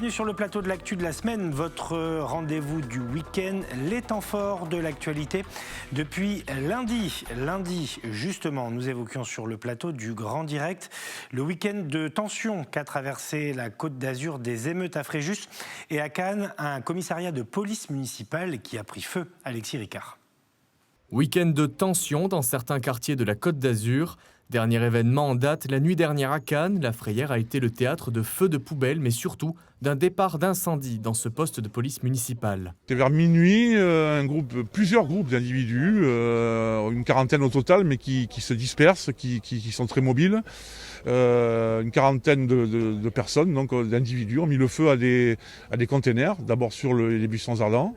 Bienvenue sur le plateau de l'actu de la semaine, votre rendez-vous du week-end, les temps forts de l'actualité. Depuis lundi, justement, nous évoquions sur le plateau du Grand Direct le week-end de tension qu'a traversé la Côte d'Azur, des émeutes à Fréjus et à Cannes, un commissariat de police municipale qui a pris feu. Alexis Ricard. Week-end de tension dans certains quartiers de la Côte d'Azur. Dernier événement en date, la nuit dernière à Cannes, la Frayère a été le théâtre de feux de poubelle, mais surtout d'un départ d'incendie dans ce poste de police municipale. C'était vers minuit, plusieurs groupes d'individus, une quarantaine au total, mais qui se dispersent, qui sont très mobiles. Une quarantaine de personnes, donc d'individus, ont mis le feu à des containers, d'abord sur les buissons ardents.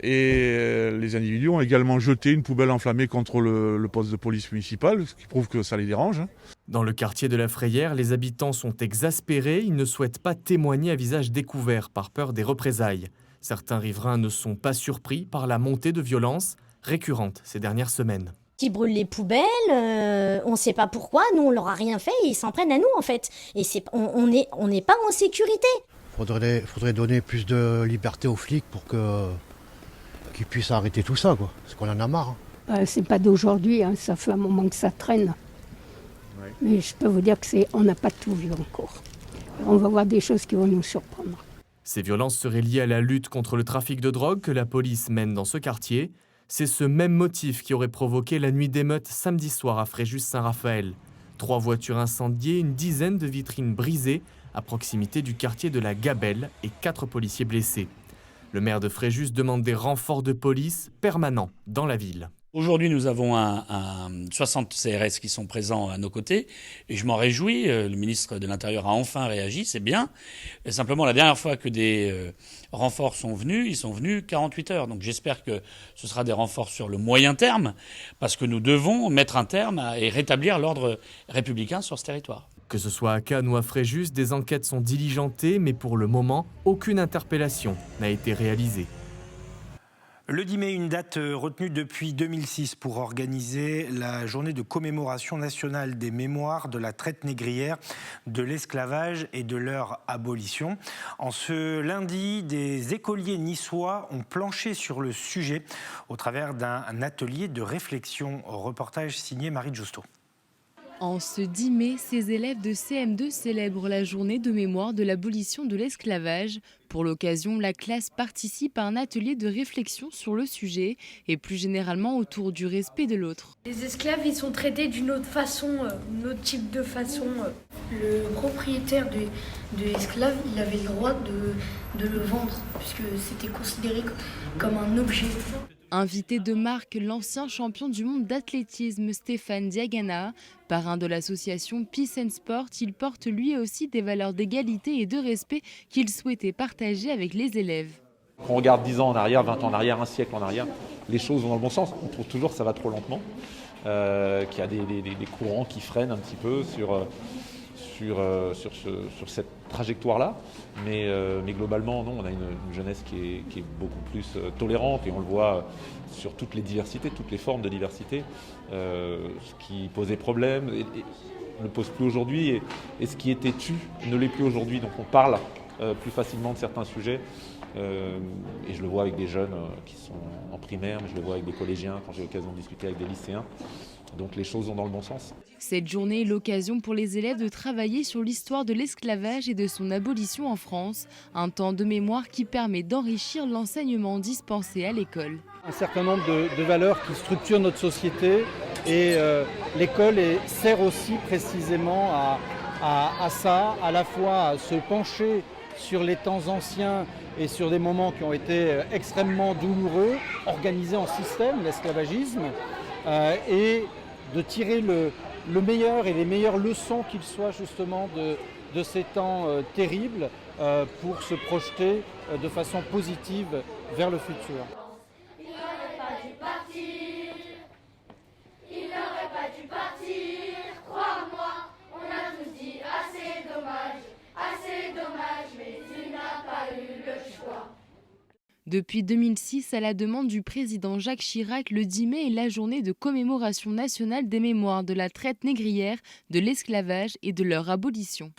Et les individus ont également jeté une poubelle enflammée contre le poste de police municipal, ce qui prouve que ça les dérange. Dans le quartier de la Frayère, les habitants sont exaspérés. Ils ne souhaitent pas témoigner à visage découvert par peur des représailles. Certains riverains ne sont pas surpris par la montée de violence récurrente ces dernières semaines. Ils brûlent les poubelles, on ne sait pas pourquoi, nous on leur a rien fait et ils s'en prennent à nous en fait. Et on n'est pas en sécurité. Faudrait donner plus de liberté aux flics pour qu'ils puissent arrêter tout ça, quoi. Parce qu'on en a marre. C'est pas d'aujourd'hui, hein. Ça fait un moment que ça traîne. Oui. Mais je peux vous dire qu'on n'a pas tout vu encore. On va voir des choses qui vont nous surprendre. Ces violences seraient liées à la lutte contre le trafic de drogue que la police mène dans ce quartier. C'est ce même motif qui aurait provoqué la nuit d'émeute samedi soir à Fréjus-Saint-Raphaël. 3 voitures incendiées, une dizaine de vitrines brisées à proximité du quartier de la Gabelle et 4 policiers blessés. Le maire de Fréjus demande des renforts de police permanents dans la ville. Aujourd'hui, nous avons 60 CRS qui sont présents à nos côtés et je m'en réjouis. Le ministre de l'Intérieur a enfin réagi, c'est bien. Et simplement, la dernière fois que des renforts sont venus, ils sont venus 48 heures. Donc j'espère que ce sera des renforts sur le moyen terme parce que nous devons mettre un terme et rétablir l'ordre républicain sur ce territoire. Que ce soit à Cannes ou à Fréjus, des enquêtes sont diligentées, mais pour le moment, aucune interpellation n'a été réalisée. Le 10 mai, une date retenue depuis 2006 pour organiser la journée de commémoration nationale des mémoires de la traite négrière, de l'esclavage et de leur abolition. En ce lundi, des écoliers niçois ont planché sur le sujet au travers d'un atelier de réflexion. Reportage signé Marie Justo. En ce 10 mai, ces élèves de CM2 célèbrent la journée de mémoire de l'abolition de l'esclavage. Pour l'occasion, la classe participe à un atelier de réflexion sur le sujet et plus généralement autour du respect de l'autre. Les esclaves, ils sont traités d'une autre façon, un autre type de façon. Le propriétaire de l'esclave, il avait le droit de le vendre puisque c'était considéré comme un objet. Invité de marque, l'ancien champion du monde d'athlétisme Stéphane Diagana, parrain de l'association Peace and Sport, il porte lui aussi des valeurs d'égalité et de respect qu'il souhaitait partager avec les élèves. Quand on regarde 10 ans en arrière, 20 ans en arrière, un siècle en arrière, les choses vont dans le bon sens. On trouve toujours que ça va trop lentement, qu'il y a des courants qui freinent un petit peu sur cette trajectoire-là. Mais globalement, non, on a une jeunesse qui est beaucoup plus tolérante et on le voit sur toutes les diversités, toutes les formes de diversité. Ce qui posait problème ne pose plus aujourd'hui et ce qui était têtu ne l'est plus aujourd'hui. Donc on parle plus facilement de certains sujets. Et je le vois avec des jeunes qui sont en primaire, mais je le vois avec des collégiens quand j'ai l'occasion de discuter avec des lycéens. Donc les choses vont dans le bon sens. Cette journée est l'occasion pour les élèves de travailler sur l'histoire de l'esclavage et de son abolition en France. Un temps de mémoire qui permet d'enrichir l'enseignement dispensé à l'école. Un certain nombre de valeurs qui structurent notre société et l'école sert aussi précisément à ça, à la fois à se pencher sur les temps anciens et sur des moments qui ont été extrêmement douloureux, organisés en système, l'esclavagisme, et de tirer le meilleur et les meilleures leçons qu'il soit justement de ces temps terribles pour se projeter de façon positive vers le futur. Il n'aurait pas dû partir, il n'aurait pas dû partir, crois-moi, on a tous dit assez dommage, mais il n'a pas eu le choix. Depuis 2006, à la demande du président Jacques Chirac, le 10 mai est la journée de commémoration nationale des mémoires de la traite négrière, de l'esclavage et de leur abolition.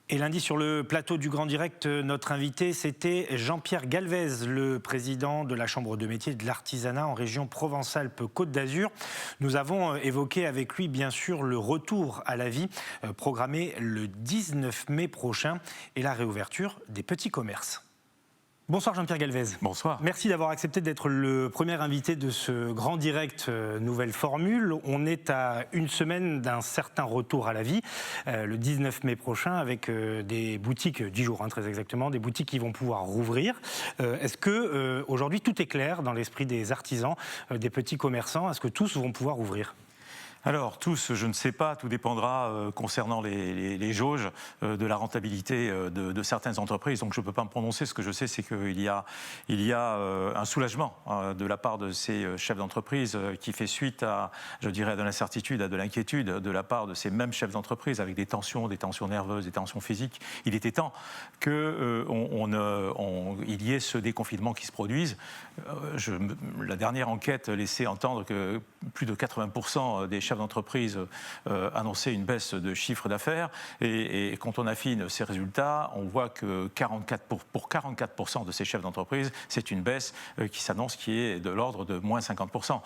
Et lundi, sur le plateau du Grand Direct, notre invité, c'était Jean-Pierre Galvez, le président de la Chambre de métier de l'artisanat en région Provence-Alpes-Côte d'Azur. Nous avons évoqué avec lui, bien sûr, le retour à la vie programmé le 19 mai prochain et la réouverture des petits commerces. Bonsoir Jean-Pierre Galvez. Bonsoir. Merci d'avoir accepté d'être le premier invité de ce Grand Direct nouvelle formule. On est à une semaine d'un certain retour à la vie, le 19 mai prochain, avec des boutiques, 10 jours très exactement, des boutiques qui vont pouvoir rouvrir. Est-ce que aujourd'hui tout est clair dans l'esprit des artisans, des petits commerçants? Est-ce que tous vont pouvoir ouvrir? Alors tous, je ne sais pas, tout dépendra concernant les jauges de la rentabilité de certaines entreprises. Donc je ne peux pas me prononcer. Ce que je sais, c'est qu'il y a un soulagement de la part de ces chefs d'entreprise qui fait suite à, je dirais, à de l'incertitude, à de l'inquiétude de la part de ces mêmes chefs d'entreprise avec des tensions nerveuses, des tensions physiques. Il était temps qu'il y ait ce déconfinement qui se produise. La dernière enquête laissait entendre que plus de 80% des chefs d'entreprise annonçaient une baisse de chiffre d'affaires et quand on affine ces résultats, on voit que pour 44% de ces chefs d'entreprise, c'est une baisse qui s'annonce qui est de l'ordre de moins 50%.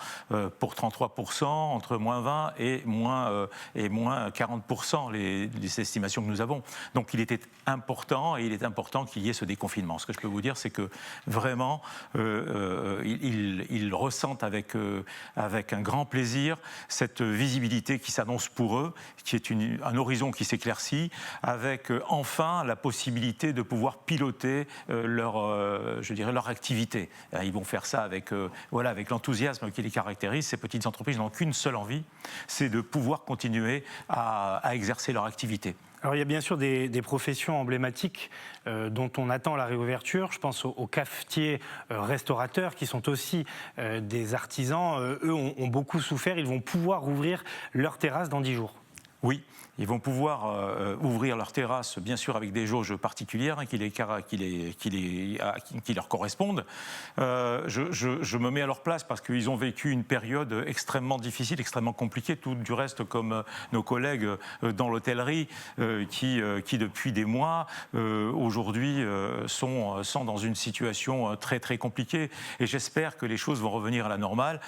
Pour 33%, entre moins 20 et moins 40% les estimations que nous avons. Donc il était important et il est important qu'il y ait ce déconfinement. Ce que je peux vous dire, c'est que vraiment, ils ressentent avec un grand plaisir cette visibilité qui s'annonce pour eux, qui est un horizon qui s'éclaircit, avec enfin la possibilité de pouvoir piloter leur activité. Ils vont faire ça avec l'enthousiasme qui les caractérise. Ces petites entreprises n'ont qu'une seule envie, c'est de pouvoir continuer à exercer leur activité. Alors il y a bien sûr des professions emblématiques dont on attend la réouverture. Je pense aux cafetiers, restaurateurs qui sont aussi des artisans. Eux ont beaucoup souffert. Ils vont pouvoir ouvrir leur terrasse dans 10 jours. Oui, ils vont pouvoir ouvrir leur terrasse, bien sûr avec des jauges particulières qui leur correspondent. Je me mets à leur place parce qu'ils ont vécu une période extrêmement difficile, extrêmement compliquée, tout du reste comme nos collègues dans l'hôtellerie qui depuis des mois aujourd'hui sont dans une situation très très compliquée et j'espère que les choses vont revenir à la normale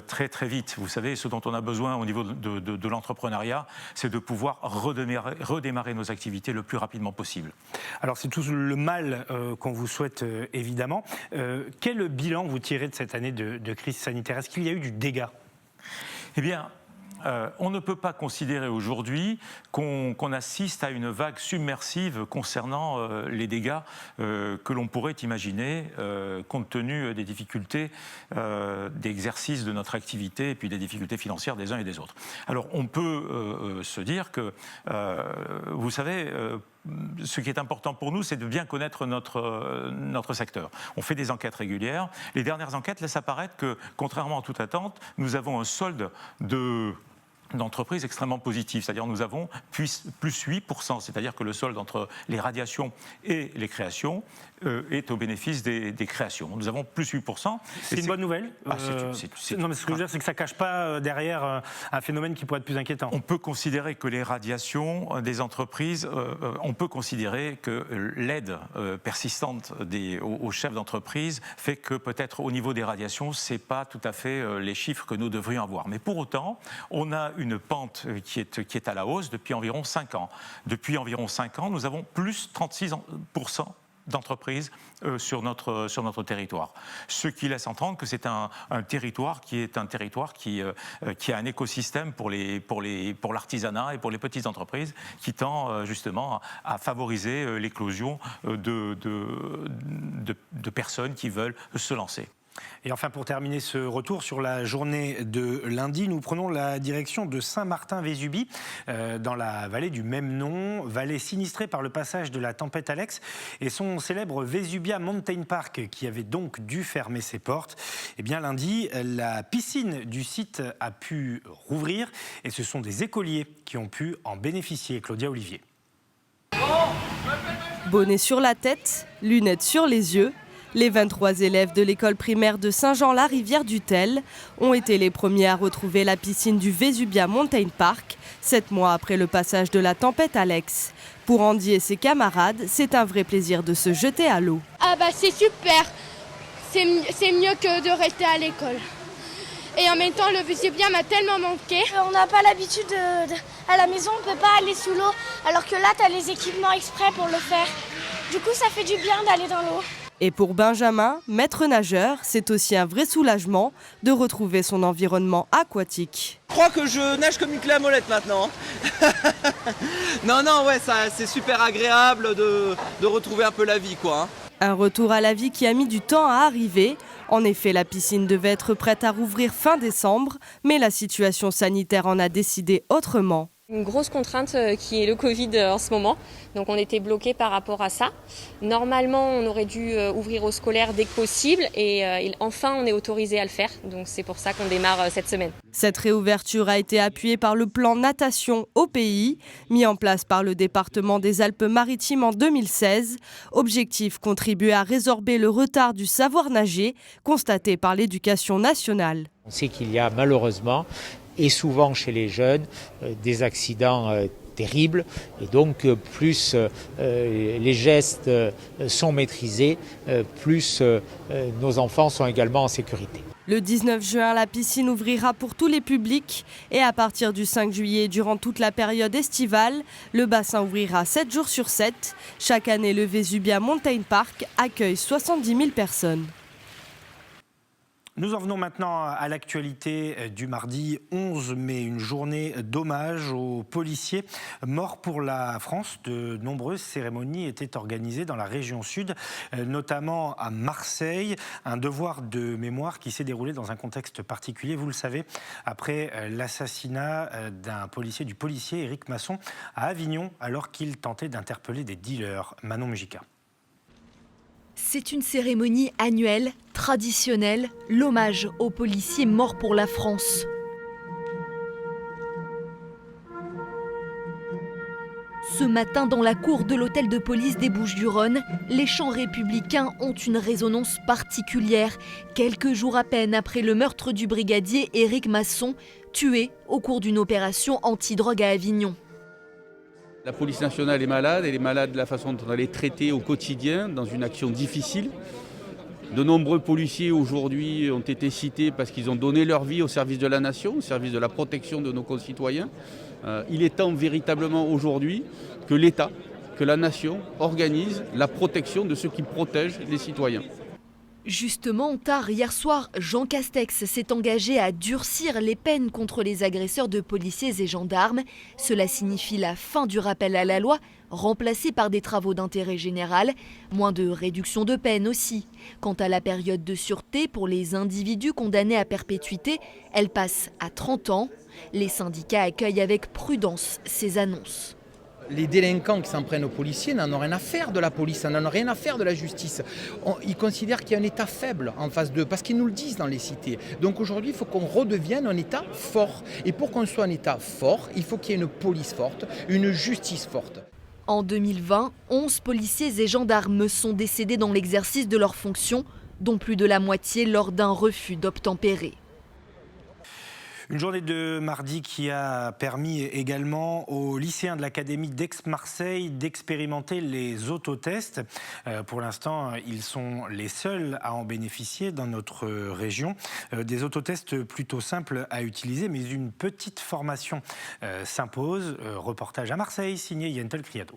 très très vite. Vous savez, ce dont on a besoin au niveau de l'entrepreneuriat, c'est de pouvoir redémarrer nos activités le plus rapidement possible. Alors c'est tout le mal qu'on vous souhaite évidemment. Quel bilan vous tirez de cette année de crise sanitaire? Est-ce qu'il y a eu du dégât? Eh bien, on ne peut pas considérer aujourd'hui qu'on assiste à une vague submersive concernant les dégâts que l'on pourrait imaginer compte tenu des difficultés d'exercice de notre activité et puis des difficultés financières des uns et des autres. Alors on peut se dire que, vous savez, ce qui est important pour nous, c'est de bien connaître notre secteur. On fait des enquêtes régulières. Les dernières enquêtes laissent apparaître que, contrairement à toute attente, nous avons un solde d'entreprises extrêmement positive, c'est-à-dire nous avons plus 8%, c'est-à-dire que le solde entre les radiations et les créations est au bénéfice des créations. Nous avons plus 8%. C'est une bonne nouvelle. Non, mais ce que je veux dire, c'est que ça ne cache pas derrière un phénomène qui pourrait être plus inquiétant. On peut considérer que les radiations des entreprises, on peut considérer que l'aide persistante aux chefs d'entreprise fait que peut-être au niveau des radiations, ce n'est pas tout à fait les chiffres que nous devrions avoir. Mais pour autant, on a une pente qui est à la hausse depuis environ 5 ans. Depuis environ 5 ans, nous avons plus 36% d'entreprises sur notre territoire. Ce qui laisse entendre que c'est un territoire qui a un écosystème pour l'artisanat et pour les petites entreprises qui tend justement à favoriser l'éclosion de personnes qui veulent se lancer. Et enfin, pour terminer ce retour sur la journée de lundi, nous prenons la direction de Saint-Martin-Vésubie, dans la vallée du même nom, vallée sinistrée par le passage de la tempête Alex et son célèbre Vesubia Mountain Park, qui avait donc dû fermer ses portes. Eh bien, lundi, la piscine du site a pu rouvrir et ce sont des écoliers qui ont pu en bénéficier. Claudia Olivier. Bonnet sur la tête, lunettes sur les yeux. Les 23 élèves de l'école primaire de Saint-Jean-la-Rivière-du-Tel ont été les premiers à retrouver la piscine du Vesubia Mountain Park, 7 mois après le passage de la tempête Alex. Pour Andy et ses camarades, c'est un vrai plaisir de se jeter à l'eau. Ah bah c'est super, c'est mieux que de rester à l'école. Et en même temps, le Vesubia m'a tellement manqué. On n'a pas l'habitude, à la maison, on ne peut pas aller sous l'eau, alors que là, tu as les équipements exprès pour le faire. Du coup, ça fait du bien d'aller dans l'eau. Et pour Benjamin, maître nageur, c'est aussi un vrai soulagement de retrouver son environnement aquatique. Je crois que je nage comme une clé à molette maintenant. Non, ouais, c'est super agréable de retrouver un peu la vie, quoi. Un retour à la vie qui a mis du temps à arriver. En effet, la piscine devait être prête à rouvrir fin décembre, mais la situation sanitaire en a décidé autrement. Une grosse contrainte qui est le Covid en ce moment, donc on était bloqué par rapport à ça. Normalement, on aurait dû ouvrir aux scolaires dès que possible et enfin on est autorisé à le faire, donc c'est pour ça qu'on démarre cette semaine. Cette réouverture a été appuyée par le plan natation au pays, mis en place par le département des Alpes-Maritimes en 2016. Objectif, contribuer à résorber le retard du savoir nager constaté par l'éducation nationale. On sait qu'il y a malheureusement et souvent chez les jeunes des accidents terribles et donc plus les gestes sont maîtrisés, plus nos enfants sont également en sécurité. Le 19 juin, la piscine ouvrira pour tous les publics et à partir du 5 juillet, durant toute la période estivale, le bassin ouvrira 7 jours sur 7. Chaque année, le Vesubia Mountain Park accueille 70 000 personnes. Nous en venons maintenant à l'actualité du mardi 11 mai, une journée d'hommage aux policiers morts pour la France. De nombreuses cérémonies étaient organisées dans la région sud, notamment à Marseille. Un devoir de mémoire qui s'est déroulé dans un contexte particulier, vous le savez, après l'assassinat du policier Éric Masson à Avignon, alors qu'il tentait d'interpeller des dealers. Manon Mujica. C'est une cérémonie annuelle, traditionnelle, l'hommage aux policiers morts pour la France. Ce matin, dans la cour de l'hôtel de police des Bouches-du-Rhône, les chants républicains ont une résonance particulière, quelques jours à peine après le meurtre du brigadier Éric Masson, tué au cours d'une opération anti-drogue à Avignon. La police nationale est malade, elle est malade de la façon dont elle est traitée au quotidien, dans une action difficile. De nombreux policiers aujourd'hui ont été cités parce qu'ils ont donné leur vie au service de la nation, au service de la protection de nos concitoyens. Il est temps véritablement aujourd'hui que l'État, que la nation organise la protection de ceux qui protègent les citoyens. Justement, tard hier soir, Jean Castex s'est engagé à durcir les peines contre les agresseurs de policiers et gendarmes. Cela signifie la fin du rappel à la loi, remplacé par des travaux d'intérêt général, moins de réduction de peine aussi. Quant à la période de sûreté pour les individus condamnés à perpétuité, elle passe à 30 ans. Les syndicats accueillent avec prudence ces annonces. Les délinquants qui s'en prennent aux policiers n'en ont rien à faire de la police, n'en ont rien à faire de la justice. Ils considèrent qu'il y a un État faible en face d'eux, parce qu'ils nous le disent dans les cités. Donc aujourd'hui, il faut qu'on redevienne un État fort. Et pour qu'on soit un État fort, il faut qu'il y ait une police forte, une justice forte. En 2020, 11 policiers et gendarmes sont décédés dans l'exercice de leurs fonctions, dont plus de la moitié lors d'un refus d'obtempérer. Une journée de mardi qui a permis également aux lycéens de l'Académie d'Aix-Marseille d'expérimenter les autotests. Pour l'instant, ils sont les seuls à en bénéficier dans notre région. Des autotests plutôt simples à utiliser, mais une petite formation s'impose. Reportage à Marseille, signé Yentel Criado.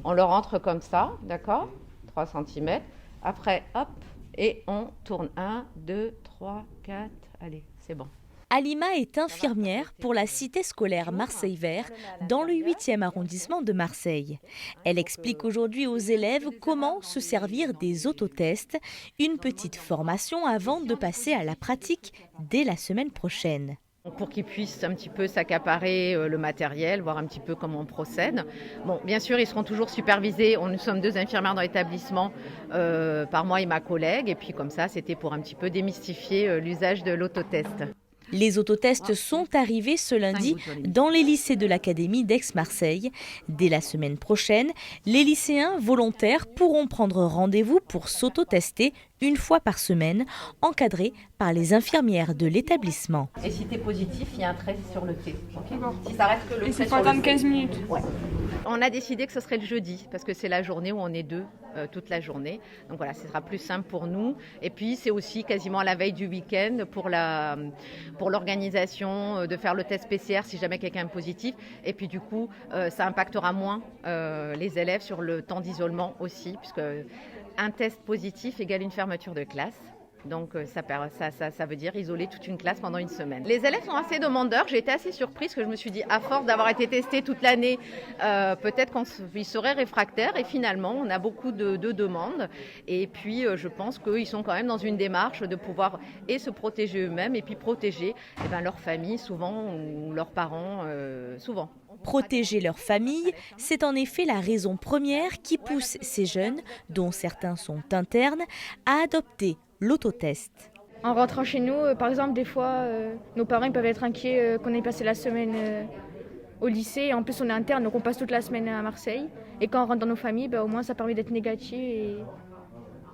On le rentre comme ça, d'accord, 3 cm. Après, hop, et on tourne 1, 2, 3, 4, allez, c'est bon. Alima est infirmière pour la cité scolaire Marseille Vert dans le 8e arrondissement de Marseille. Elle explique aujourd'hui aux élèves comment se servir des autotests, une petite formation avant de passer à la pratique dès la semaine prochaine. Pour qu'ils puissent un petit peu s'accaparer le matériel, voir un petit peu comment on procède. Bon, bien sûr, ils seront toujours supervisés. Nous sommes 2 infirmières dans l'établissement, par moi et ma collègue. Et puis comme ça, c'était pour un petit peu démystifier l'usage de l'autotest. Les autotests sont arrivés ce lundi dans les lycées de l'Académie d'Aix-Marseille. Dès la semaine prochaine, les lycéens volontaires pourront prendre rendez-vous pour s'autotester une fois par semaine, encadrés par les infirmières de l'établissement. Et si tu es positif, il y a un trait sur le T. Okay. Si ça reste que le et trait c'est pas attendre 15 minutes. Ouais. On a décidé que ce serait le jeudi, parce que c'est la journée où on est deux toute la journée. Donc voilà, ce sera plus simple pour nous. Et puis c'est aussi quasiment la veille du week-end pour l'organisation de faire le test PCR si jamais quelqu'un est positif. Et puis du coup, ça impactera moins les élèves sur le temps d'isolement aussi, puisque un test positif égale une fermeture de classe. Donc ça veut dire isoler toute une classe pendant une semaine. Les élèves sont assez demandeurs. J'ai été assez surprise parce que je me suis dit, à force d'avoir été testés toute l'année, peut-être qu'ils seraient réfractaires. Et finalement, on a beaucoup de demandes. Et puis, je pense qu'ils sont quand même dans une démarche de pouvoir et se protéger eux-mêmes et puis protéger leur famille souvent ou leurs parents souvent. Protéger leur famille, c'est en effet la raison première qui pousse ces jeunes, dont certains sont internes, à adopter l'autotest. En rentrant chez nous, par exemple, des fois, nos parents ils peuvent être inquiets qu'on ait passé la semaine au lycée. Et en plus, on est interne, donc on passe toute la semaine à Marseille. Et quand on rentre dans nos familles, au moins ça permet d'être négatif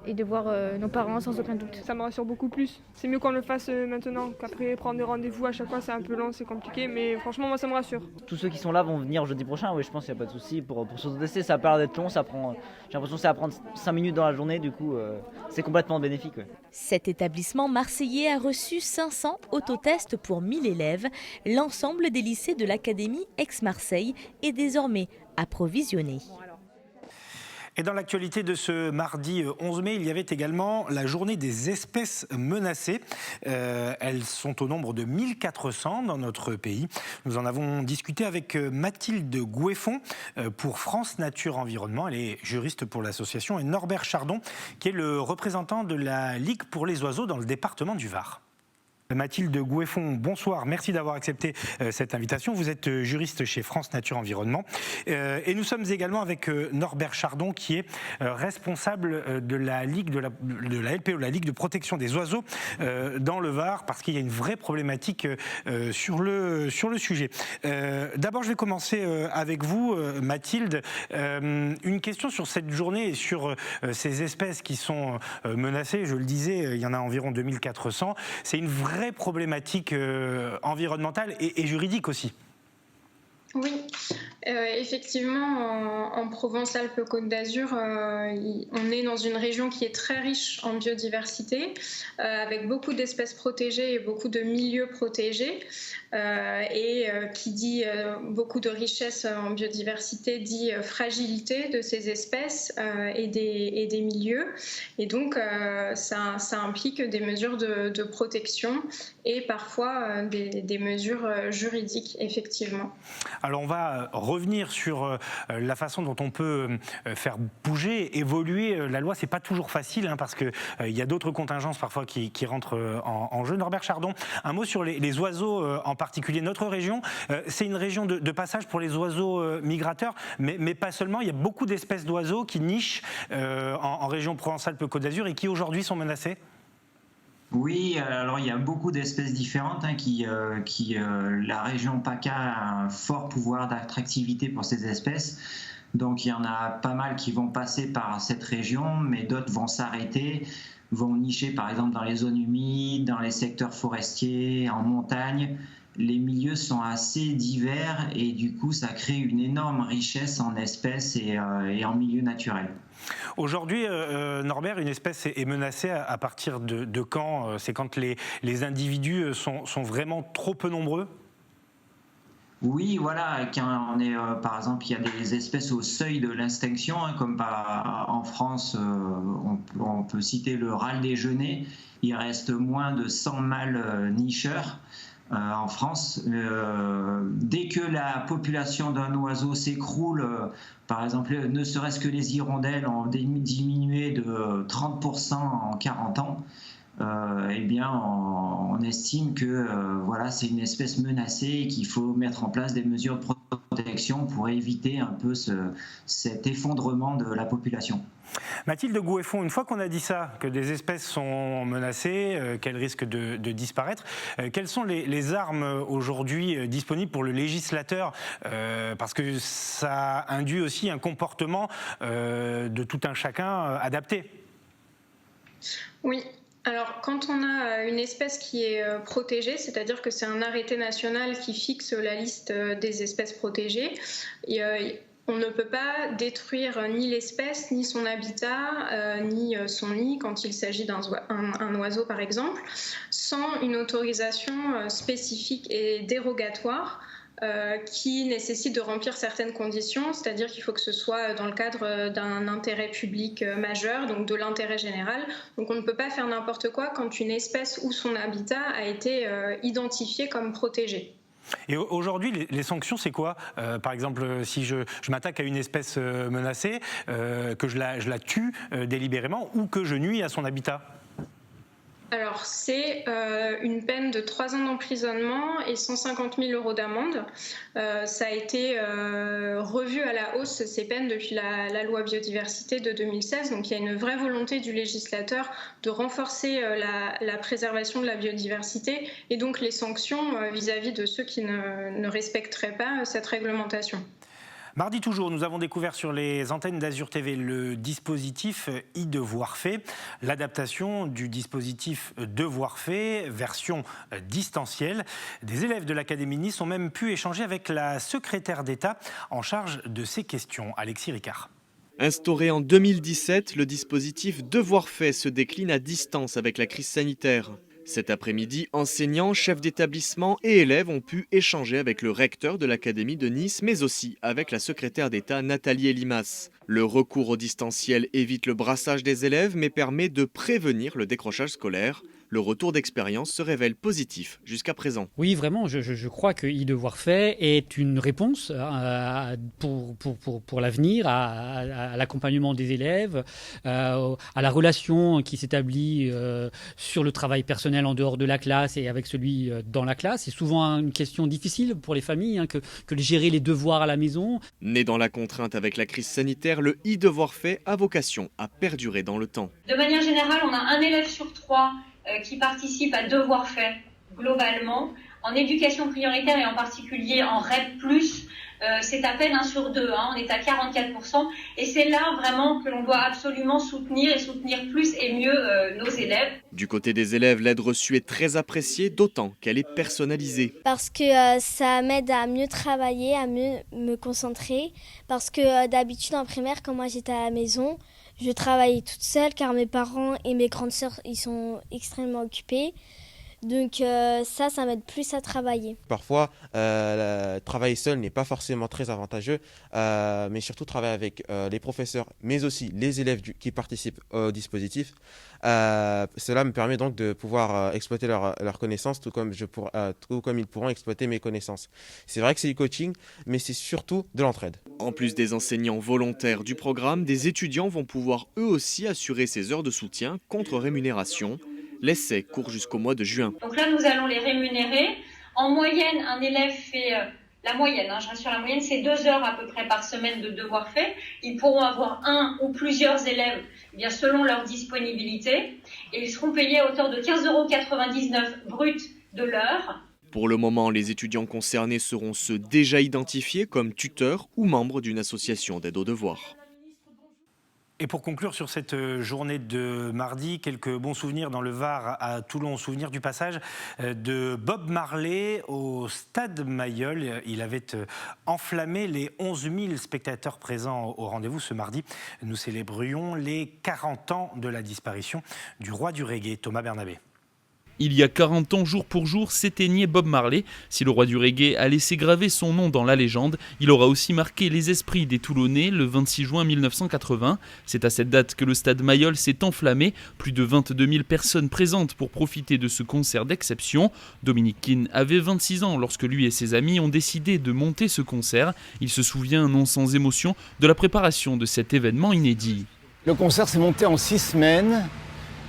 et de voir nos parents sans aucun doute. Ça me rassure beaucoup plus. C'est mieux qu'on le fasse maintenant qu'après prendre des rendez-vous à chaque fois, c'est un peu long, c'est compliqué, mais franchement moi ça me rassure. Tous ceux qui sont là vont venir jeudi prochain, oui je pense qu'il n'y a pas de souci. Pour s'autotester, ça a pas l'air d'être long, j'ai l'impression que ça va prendre 5 minutes dans la journée, du coup c'est complètement bénéfique. Ouais. Cet établissement marseillais a reçu 500 autotests pour 1000 élèves. L'ensemble des lycées de l'Académie Aix-Marseille est désormais approvisionné. Et dans l'actualité de ce mardi 11 mai, il y avait également la journée des espèces menacées. Elles sont au nombre de 1400 dans notre pays. Nous en avons discuté avec Mathilde Goueffon pour France Nature Environnement. Elle est juriste pour l'association, et Norbert Chardon, qui est le représentant de la Ligue pour les oiseaux dans le département du Var. Mathilde Goueffon, bonsoir, merci d'avoir accepté cette invitation. Vous êtes juriste chez France Nature Environnement. Et nous sommes également avec Norbert Chardon, qui est responsable de la Ligue de la LPO, la Ligue de protection des oiseaux dans le Var, parce qu'il y a une vraie problématique sur le sujet. D'abord, je vais commencer avec vous, Mathilde. Une question sur cette journée et sur ces espèces qui sont menacées. Je le disais, il y en a environ 2400. C'est une vraie problématique environnementale et juridique aussi. Oui, effectivement, en Provence-Alpes-Côte d'Azur, on est dans une région qui est très riche en biodiversité, avec beaucoup d'espèces protégées et beaucoup de milieux protégés. Qui dit beaucoup de richesse en biodiversité dit fragilité de ces espèces et des milieux. Et donc, ça implique des mesures de protection et parfois des mesures juridiques, effectivement. Alors, on va revenir sur la façon dont on peut faire bouger, évoluer la loi. C'est pas toujours facile, parce qu'il y a d'autres contingences parfois qui rentrent en jeu. Norbert Chardon, un mot sur les oiseaux en particulier. Notre région, c'est une région de passage pour les oiseaux migrateurs, mais pas seulement. Il y a beaucoup d'espèces d'oiseaux qui nichent en région Provence-Alpes-Côte d'Azur et qui aujourd'hui sont menacées. Oui, alors il y a beaucoup d'espèces différentes la région PACA a un fort pouvoir d'attractivité pour ces espèces. Donc il y en a pas mal qui vont passer par cette région, mais d'autres vont s'arrêter, vont nicher par exemple dans les zones humides, dans les secteurs forestiers, en montagne. Les milieux sont assez divers et du coup ça crée une énorme richesse en espèces et en milieux naturels. Aujourd'hui, Norbert, une espèce est menacée à partir de quand? C'est quand les individus sont vraiment trop peu nombreux? Oui, voilà, quand on est, par exemple, il y a des espèces au seuil de l'extinction, comme en France, on peut citer le râle des genêts. Il reste moins de 100 mâles nicheurs. En France, dès que la population d'un oiseau s'écroule, par exemple, ne serait-ce que les hirondelles ont diminué de 30% en 40 ans, eh bien, on estime que voilà, c'est une espèce menacée et qu'il faut mettre en place des mesures de protection pour éviter un peu cet effondrement de la population. Mathilde Goueffon, une fois qu'on a dit ça, que des espèces sont menacées, qu'elles risquent de disparaître, quelles sont les armes aujourd'hui disponibles pour le législateur, parce que ça induit aussi un comportement de tout un chacun adapté. Oui. Alors, quand on a une espèce qui est protégée, c'est-à-dire que c'est un arrêté national qui fixe la liste des espèces protégées, on ne peut pas détruire ni l'espèce, ni son habitat, ni son nid quand il s'agit d'un oiseau, par exemple, sans une autorisation spécifique et dérogatoire qui nécessite de remplir certaines conditions, c'est-à-dire qu'il faut que ce soit dans le cadre d'un intérêt public majeur, donc de l'intérêt général. Donc on ne peut pas faire n'importe quoi quand une espèce ou son habitat a été identifié comme protégé. Et aujourd'hui, les sanctions, c'est quoi ? Par exemple, si je m'attaque à une espèce menacée, que je la tue délibérément ou que je nuis à son habitat ? Alors, c'est une peine de 3 ans d'emprisonnement et 150 000 € d'amende. Ça a été revu à la hausse, ces peines, depuis la loi biodiversité de 2016. Donc, il y a une vraie volonté du législateur de renforcer la préservation de la biodiversité et donc les sanctions vis-à-vis de ceux qui ne respecteraient pas cette réglementation. Mardi toujours, nous avons découvert sur les antennes d'Azur TV le dispositif e-devoir fait, l'adaptation du dispositif devoir fait, version distancielle. Des élèves de l'Académie Nice ont même pu échanger avec la secrétaire d'État en charge de ces questions, Alexis Ricard. Instauré en 2017, le dispositif devoir fait se décline à distance avec la crise sanitaire. Cet après-midi, enseignants, chefs d'établissement et élèves ont pu échanger avec le recteur de l'Académie de Nice, mais aussi avec la secrétaire d'État Nathalie Elimas. Le recours au distanciel évite le brassage des élèves, mais permet de prévenir le décrochage scolaire. Le retour d'expérience se révèle positif jusqu'à présent. Oui, vraiment, je crois que e-devoir fait est une réponse pour l'avenir, à l'accompagnement des élèves, à la relation qui s'établit sur le travail personnel en dehors de la classe et avec celui dans la classe. C'est souvent une question difficile pour les familles que de gérer les devoirs à la maison. Né dans la contrainte avec la crise sanitaire, le e-devoir fait a vocation à perdurer dans le temps. De manière générale, on a un élève sur 3 qui participent à devoir fait globalement. En éducation prioritaire et en particulier en REP+, c'est à peine 1 sur 2, on est à 44%. Et c'est là vraiment que l'on doit absolument soutenir et soutenir plus et mieux nos élèves. Du côté des élèves, l'aide reçue est très appréciée, d'autant qu'elle est personnalisée. Parce que ça m'aide à mieux travailler, à mieux me concentrer. Parce que d'habitude en primaire, quand moi j'étais à la maison, je travaillais toute seule car mes parents et mes grandes sœurs ils sont extrêmement occupés. Donc ça m'aide plus à travailler. Parfois, travailler seul n'est pas forcément très avantageux, mais surtout travailler avec les professeurs, mais aussi les élèves qui participent au dispositif. Cela me permet donc de pouvoir exploiter leurs connaissances, tout comme ils pourront exploiter mes connaissances. C'est vrai que c'est du coaching, mais c'est surtout de l'entraide. En plus des enseignants volontaires du programme, des étudiants vont pouvoir eux aussi assurer ces heures de soutien contre rémunération. L'essai court jusqu'au mois de juin. Donc là, nous allons les rémunérer. En moyenne, un élève fait, la moyenne, je rassure, la moyenne, c'est 2 heures à peu près par semaine de devoir fait. Ils pourront avoir un ou plusieurs élèves, bien selon leur disponibilité. Et ils seront payés à hauteur de 15,99 € brut de l'heure. Pour le moment, les étudiants concernés seront ceux déjà identifiés comme tuteurs ou membres d'une association d'aide aux devoirs. Et pour conclure sur cette journée de mardi, quelques bons souvenirs dans le Var à Toulon. Souvenir du passage de Bob Marley au Stade Mayol. Il avait enflammé les 11 000 spectateurs présents au rendez-vous ce mardi. Nous célébrions les 40 ans de la disparition du roi du reggae, Thomas Bernabé. Il y a 40 ans, jour pour jour, s'éteignait Bob Marley. Si le roi du reggae a laissé graver son nom dans la légende, il aura aussi marqué les esprits des Toulonnais le 26 juin 1980. C'est à cette date que le stade Mayol s'est enflammé. Plus de 22 000 personnes présentes pour profiter de ce concert d'exception. Dominic Keane avait 26 ans lorsque lui et ses amis ont décidé de monter ce concert. Il se souvient, non sans émotion, de la préparation de cet événement inédit. Le concert s'est monté en 6 semaines.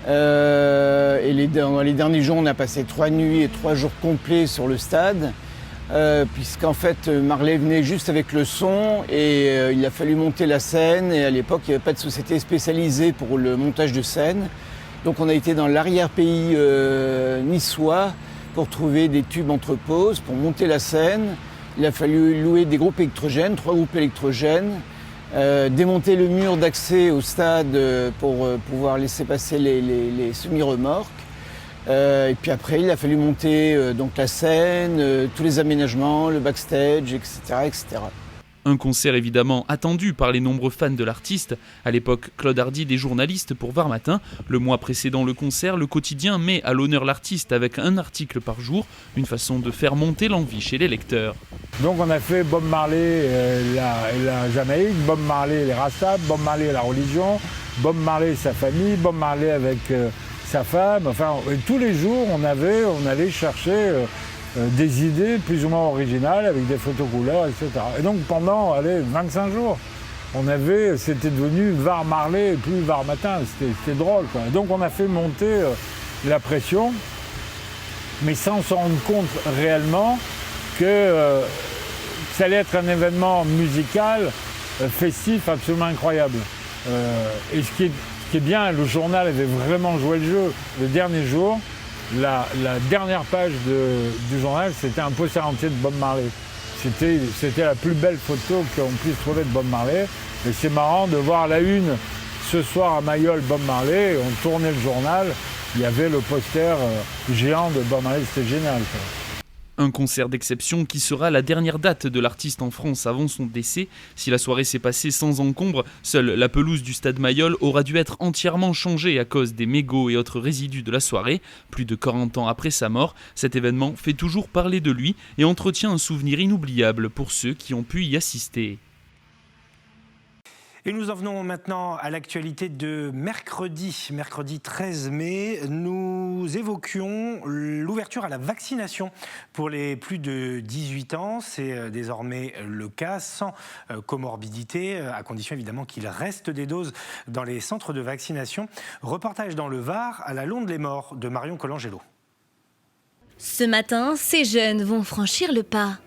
Dans les derniers jours, on a passé 3 nuits et 3 jours complets sur le stade, puisqu'en fait, Marley venait juste avec le son et il a fallu monter la scène. Et à l'époque, il n'y avait pas de société spécialisée pour le montage de scène. Donc on a été dans l'arrière-pays niçois pour trouver des tubes entre pauses, pour monter la scène. Il a fallu louer des groupes électrogènes, 3 groupes électrogènes. Démonter le mur d'accès au stade pour pouvoir laisser passer les semi-remorques. Et puis après, il a fallu monter donc la scène, tous les aménagements, le backstage, etc., etc. Un concert évidemment attendu par les nombreux fans de l'artiste. À l'époque, Claude Hardy des journalistes pour Var Matin. Le mois précédent le concert, le quotidien met à l'honneur l'artiste avec un article par jour, une façon de faire monter l'envie chez les lecteurs. Donc on a fait Bob Marley et la Jamaïque, Bob Marley et les Rastas, Bob Marley et la religion, Bob Marley et sa famille, Bob Marley avec sa femme. Enfin, tous les jours, on allait chercher des idées plus ou moins originales avec des photos couleurs, etc. Et donc pendant 25 jours, c'était devenu Var Marley et plus Var Matin. C'était drôle, quoi. Et donc on a fait monter la pression, mais sans s'en rendre compte réellement que ça allait être un événement musical, festif, absolument incroyable. Et ce qui est bien, le journal avait vraiment joué le jeu. Le dernier jour, la dernière page du journal, c'était un poster entier de Bob Marley. C'était la plus belle photo qu'on puisse trouver de Bob Marley. Et c'est marrant de voir la une ce soir à Mayol, Bob Marley. On tournait le journal, il y avait le poster géant de Bob Marley, c'était génial, quoi. Un concert d'exception qui sera la dernière date de l'artiste en France avant son décès. Si la soirée s'est passée sans encombre, seule la pelouse du stade Mayol aura dû être entièrement changée à cause des mégots et autres résidus de la soirée. Plus de 40 ans après sa mort, cet événement fait toujours parler de lui et entretient un souvenir inoubliable pour ceux qui ont pu y assister. Et nous en venons maintenant à l'actualité de mercredi 13 mai. Nous évoquions l'ouverture à la vaccination pour les plus de 18 ans. C'est désormais le cas, sans comorbidité, à condition évidemment qu'il reste des doses dans les centres de vaccination. Reportage dans le Var à la Londe-les-Morts de Marion Colangelo. Ce matin, ces jeunes vont franchir le pas.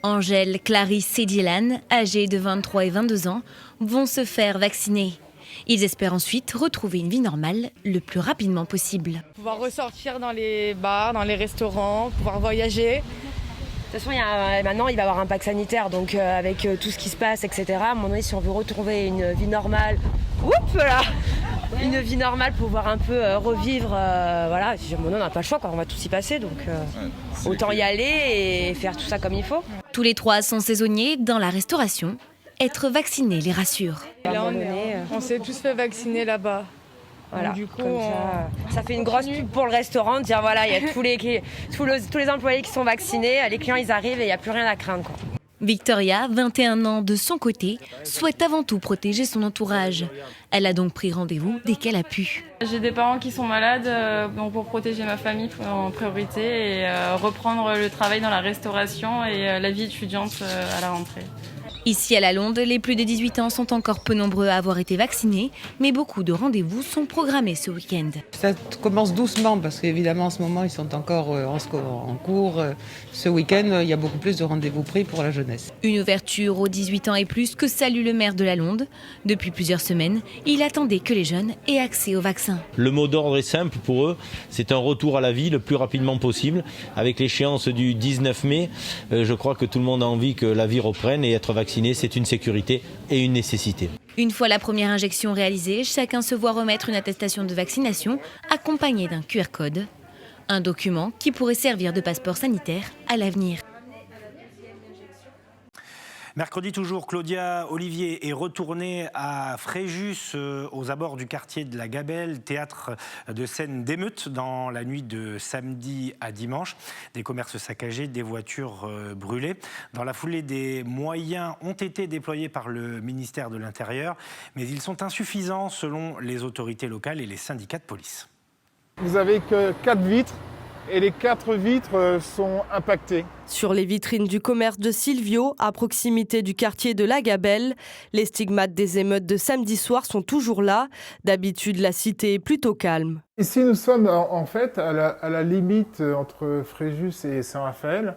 Angèle, Clarisse et Dylan, âgés de 23 et 22 ans, vont se faire vacciner. Ils espèrent ensuite retrouver une vie normale le plus rapidement possible. Pouvoir ressortir dans les bars, dans les restaurants, pouvoir voyager. De toute façon, maintenant, il va y avoir un pack sanitaire, donc avec tout ce qui se passe, etc. À un moment donné, si on veut retrouver une vie normale, une vie normale, pouvoir un peu revivre, voilà. À un moment donné, on n'a pas le choix, quoi. On va tous y passer, donc autant y aller et faire tout ça comme il faut. Tous les trois sont saisonniers dans la restauration. Être vacciné les rassure. Là, on s'est tous fait vacciner là-bas. Voilà, du coup, ça fait une grosse pub pour le restaurant, de dire voilà, il y a tous les employés qui sont vaccinés, les clients ils arrivent et il n'y a plus rien à craindre, quoi. Victoria, 21 ans, de son côté, souhaite avant tout protéger son entourage. Elle a donc pris rendez-vous dès qu'elle a pu. J'ai des parents qui sont malades, donc pour protéger ma famille en priorité et reprendre le travail dans la restauration et la vie étudiante à la rentrée. Ici à la Londe, les plus de 18 ans sont encore peu nombreux à avoir été vaccinés, mais beaucoup de rendez-vous sont programmés ce week-end. Ça commence doucement parce qu'évidemment en ce moment ils sont encore en cours. Ce week-end, il y a beaucoup plus de rendez-vous pris pour la jeunesse. Une ouverture aux 18 ans et plus que salue le maire de la Londe. Depuis plusieurs semaines, il attendait que les jeunes aient accès au vaccin. Le mot d'ordre est simple pour eux, c'est un retour à la vie le plus rapidement possible. Avec l'échéance du 19 mai, je crois que tout le monde a envie que la vie reprenne et être vacciné, c'est une sécurité et une nécessité. Une fois la première injection réalisée, chacun se voit remettre une attestation de vaccination accompagnée d'un QR code. Un document qui pourrait servir de passeport sanitaire à l'avenir. Mercredi toujours, Claudia Olivier est retournée à Fréjus, aux abords du quartier de la Gabelle, théâtre de scènes d'émeutes dans la nuit de samedi à dimanche. Des commerces saccagés, des voitures brûlées. Dans la foulée, des moyens ont été déployés par le ministère de l'Intérieur, mais ils sont insuffisants selon les autorités locales et les syndicats de police. Vous n'avez que 4 vitres et les 4 vitres sont impactées. Sur les vitrines du commerce de Silvio, à proximité du quartier de la Gabelle, les stigmates des émeutes de samedi soir sont toujours là. D'habitude, la cité est plutôt calme. Ici, nous sommes en fait à la limite entre Fréjus et Saint-Raphaël.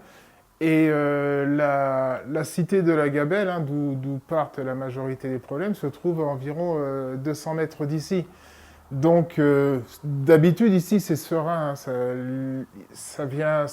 Et la cité de la Gabelle, hein, d'où partent la majorité des problèmes, se trouve à environ 200 mètres d'ici. Donc d'habitude ici c'est serein, hein, ça vient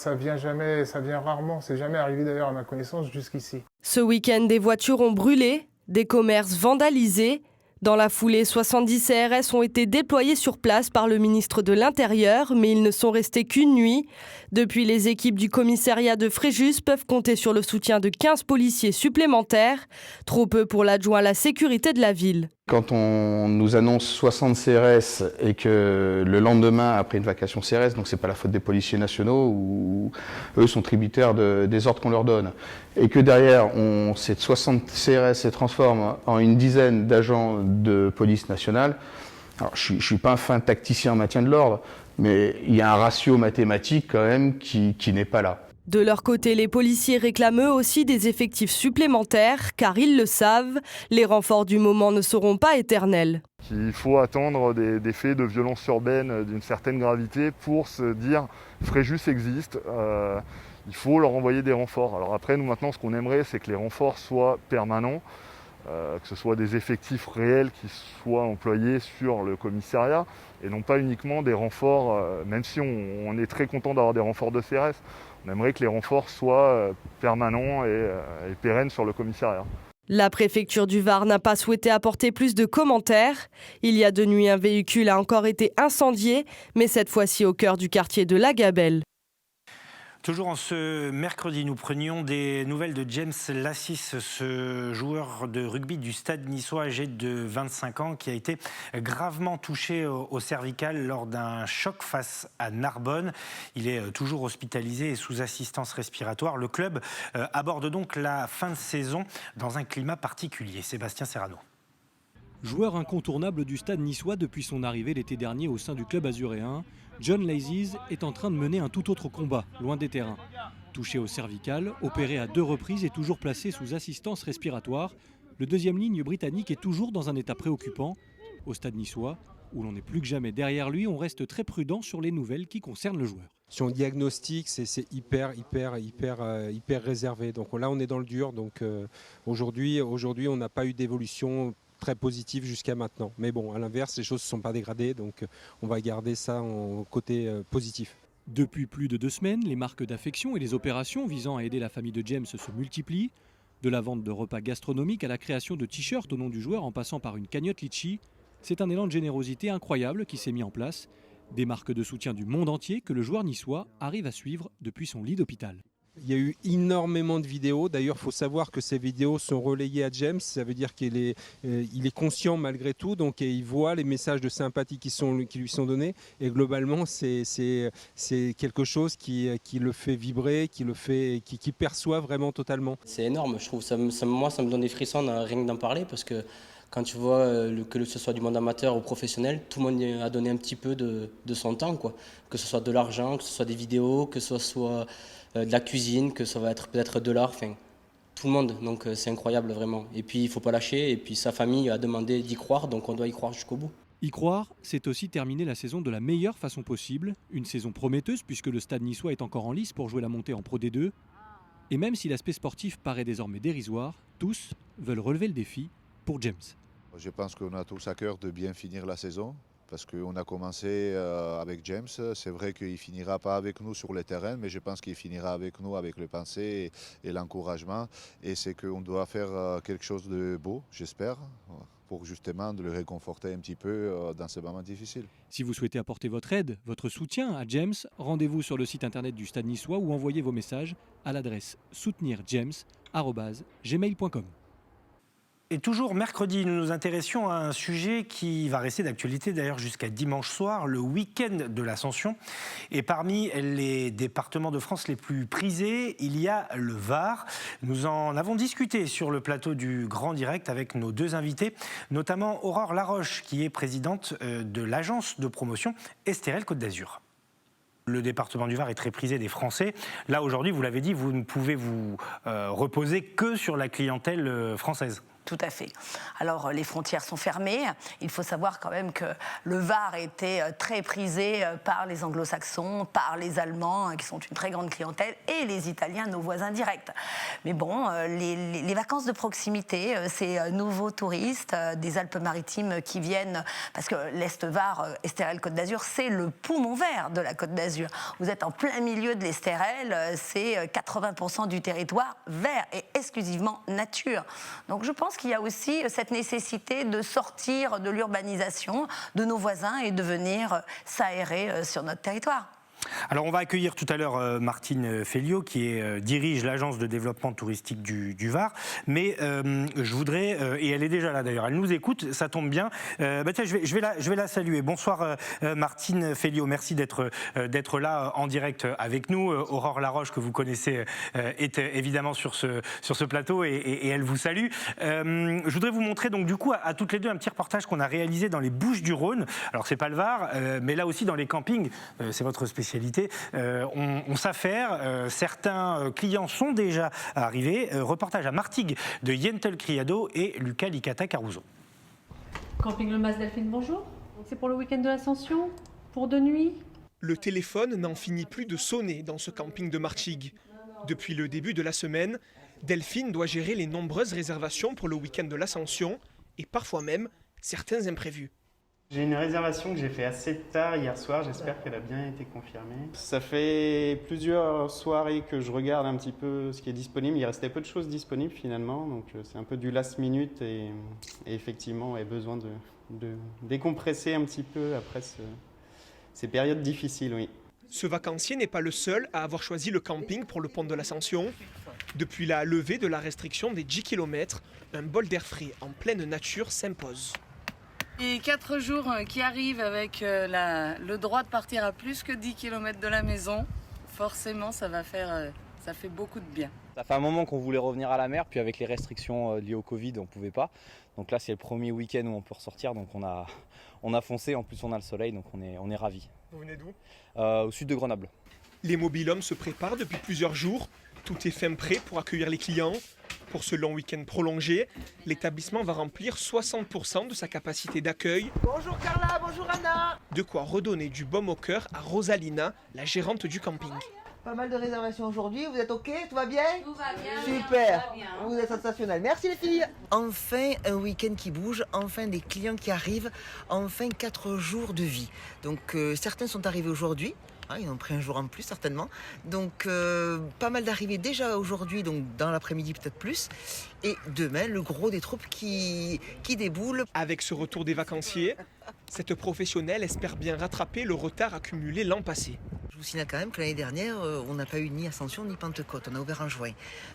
rarement, c'est jamais arrivé d'ailleurs à ma connaissance jusqu'ici. Ce week-end, des voitures ont brûlé, des commerces vandalisés. Dans la foulée, 70 CRS ont été déployés sur place par le ministre de l'Intérieur, mais ils ne sont restés qu'une nuit. Depuis, les équipes du commissariat de Fréjus peuvent compter sur le soutien de 15 policiers supplémentaires, trop peu pour l'adjoint à la sécurité de la ville. Quand on nous annonce 60 CRS et que le lendemain, après une vacation CRS, donc c'est pas la faute des policiers nationaux, où eux sont tributaires des ordres qu'on leur donne, et que derrière, ces 60 CRS se transforment en une dizaine d'agents de police nationale. Alors, je suis pas un fin tacticien en maintien de l'ordre, mais il y a un ratio mathématique quand même qui n'est pas là. De leur côté, les policiers réclament eux aussi des effectifs supplémentaires, car ils le savent, les renforts du moment ne seront pas éternels. Il faut attendre des faits de violence urbaine d'une certaine gravité pour se dire Fréjus existe, il faut leur envoyer des renforts. Alors après, nous maintenant, ce qu'on aimerait, c'est que les renforts soient permanents, que ce soit des effectifs réels qui soient employés sur le commissariat et non pas uniquement des renforts, même si on est très content d'avoir des renforts de CRS. On aimerait que les renforts soient permanents et pérennes sur le commissariat. La préfecture du Var n'a pas souhaité apporter plus de commentaires. Il y a 2 nuits, un véhicule a encore été incendié, mais cette fois-ci au cœur du quartier de la Gabelle. Toujours en ce mercredi, nous prenions des nouvelles de James Lassis, ce joueur de rugby du Stade niçois âgé de 25 ans qui a été gravement touché au cervical lors d'un choc face à Narbonne. Il est toujours hospitalisé et sous assistance respiratoire. Le club aborde donc la fin de saison dans un climat particulier. Sébastien Serrano. Joueur incontournable du Stade niçois depuis son arrivée l'été dernier au sein du club azuréen, John Lassis est en train de mener un tout autre combat, loin des terrains. Touché au cervical, opéré à 2 reprises et toujours placé sous assistance respiratoire, le deuxième ligne britannique est toujours dans un état préoccupant. Au Stade niçois, où l'on est plus que jamais derrière lui, on reste très prudent sur les nouvelles qui concernent le joueur. Sur le diagnostic, c'est hyper réservé. Donc là, on est dans le dur. Donc aujourd'hui, on n'a pas eu d'évolution très positif jusqu'à maintenant. Mais bon, à l'inverse, les choses ne se sont pas dégradées, donc on va garder ça en côté positif. Depuis plus de 2 semaines, les marques d'affection et les opérations visant à aider la famille de James se multiplient. De la vente de repas gastronomiques à la création de t-shirts au nom du joueur en passant par une cagnotte Litchi, c'est un élan de générosité incroyable qui s'est mis en place. Des marques de soutien du monde entier que le joueur niçois arrive à suivre depuis son lit d'hôpital. Il y a eu énormément de vidéos. D'ailleurs, il faut savoir que ces vidéos sont relayées à James. Ça veut dire qu'il est conscient malgré tout. Donc, il voit les messages de sympathie qui lui sont donnés. Et globalement, c'est quelque chose qui le fait vibrer, qui perçoit vraiment totalement. C'est énorme. Je trouve moi, ça me donne des frissons rien que d'en parler parce que quand tu vois que ce soit du monde amateur ou professionnel, tout le monde a donné un petit peu de son temps, quoi. Que ce soit de l'argent, que ce soit des vidéos, que ce soit de la cuisine, que ça va être peut-être de l'art, enfin tout le monde, donc c'est incroyable vraiment. Et puis il ne faut pas lâcher, et puis sa famille a demandé d'y croire, donc on doit y croire jusqu'au bout. Y croire, c'est aussi terminer la saison de la meilleure façon possible, une saison prometteuse puisque le Stade niçois est encore en lice pour jouer la montée en Pro D2. Et même si l'aspect sportif paraît désormais dérisoire, tous veulent relever le défi pour James. Je pense qu'on a tous à cœur de bien finir la saison. Parce qu'on a commencé avec James. C'est vrai qu'il ne finira pas avec nous sur le terrain, mais je pense qu'il finira avec nous avec le pensée et l'encouragement. Et c'est qu'on doit faire quelque chose de beau, j'espère, pour justement de le réconforter un petit peu dans ces moments difficiles. Si vous souhaitez apporter votre aide, votre soutien à James, rendez-vous sur le site internet du Stade niçois ou envoyez vos messages à l'adresse soutenirjames@gmail.com. Et toujours mercredi, nous nous intéressions à un sujet qui va rester d'actualité d'ailleurs jusqu'à dimanche soir, le week-end de l'Ascension. Et parmi les départements de France les plus prisés, il y a le Var. Nous en avons discuté sur le plateau du Grand Direct avec nos 2 invités, notamment Aurore Laroche, qui est présidente de l'agence de promotion Estérel Côte d'Azur. Le département du Var est très prisé des Français. Là, aujourd'hui, vous l'avez dit, vous ne pouvez vous reposer que sur la clientèle française. Tout à fait. Alors, les frontières sont fermées. Il faut savoir quand même que le Var était très prisé par les anglo-saxons, par les Allemands, qui sont une très grande clientèle, et les Italiens, nos voisins directs. Mais bon, les vacances de proximité, ces nouveaux touristes des Alpes-Maritimes qui viennent, parce que l'Est-Var, Estérel-Côte d'Azur, c'est le poumon vert de la Côte d'Azur. Vous êtes en plein milieu de l'Estérel, c'est 80% du territoire vert et exclusivement nature. Donc, je pense qu'il y a aussi cette nécessité de sortir de l'urbanisation de nos voisins et de venir s'aérer sur notre territoire. Alors on va accueillir tout à l'heure Martine Féliot qui dirige l'agence de développement touristique du Var, mais je voudrais, et elle est déjà là d'ailleurs, elle nous écoute, ça tombe bien, tiens, je vais la saluer. Bonsoir Martine Féliot, merci d'être là en direct avec nous. Aurore Laroche, que vous connaissez, est évidemment sur ce plateau et elle vous salue. Je voudrais vous montrer donc du coup à toutes les deux un petit reportage qu'on a réalisé dans les Bouches-du-Rhône. Alors c'est pas le Var, mais là aussi dans les campings, c'est votre spécialité. On s'affaire, certains clients sont déjà arrivés. Reportage à Martigues de Yentel Criado et Lucas Licata Caruso. Camping Le Mas Delphine, bonjour. C'est pour le week-end de l'Ascension, pour 2 nuits. Le téléphone n'en finit plus de sonner dans ce camping de Martigues. Depuis le début de la semaine, Delphine doit gérer les nombreuses réservations pour le week-end de l'Ascension et parfois même certains imprévus. J'ai une réservation que j'ai fait assez tard hier soir, j'espère qu'elle a bien été confirmée. Ça fait plusieurs soirées que je regarde un petit peu ce qui est disponible, il restait peu de choses disponibles finalement, donc c'est un peu du last minute et effectivement on a besoin de décompresser un petit peu après ces périodes difficiles, oui. Ce vacancier n'est pas le seul à avoir choisi le camping pour le pont de l'Ascension. Depuis la levée de la restriction des 10 km, un bol d'air frais en pleine nature s'impose. Et 4 jours qui arrivent avec le droit de partir à plus que 10 km de la maison, forcément ça fait beaucoup de bien. Ça fait un moment qu'on voulait revenir à la mer, puis avec les restrictions liées au Covid, on ne pouvait pas. Donc là c'est le premier week-end où on peut ressortir, donc on a foncé, en plus on a le soleil, donc on est ravis. Vous venez d'où ? Au sud de Grenoble. Les mobil-hommes se préparent depuis plusieurs jours, tout est fin prêt pour accueillir les clients. Pour ce long week-end prolongé, l'établissement va remplir 60% de sa capacité d'accueil. Bonjour Carla, bonjour Anna. De quoi redonner du baume au cœur à Rosalina, la gérante du camping. Pas mal de réservations aujourd'hui, vous êtes ok? Tout va bien? Tout va bien. Super, tout va bien. Vous êtes sensationnel. Merci les filles. Enfin un week-end qui bouge, enfin des clients qui arrivent, enfin 4 jours de vie. Donc certains sont arrivés aujourd'hui. Ils ont pris un jour en plus certainement. Donc pas mal d'arrivées déjà aujourd'hui, donc dans l'après-midi peut-être plus. Et demain, le gros des troupes qui déboulent. Avec ce retour des vacanciers, cette professionnelle espère bien rattraper le retard accumulé l'an passé. Je vous signale quand même que l'année dernière, on n'a pas eu ni Ascension ni Pentecôte. On a ouvert en juin.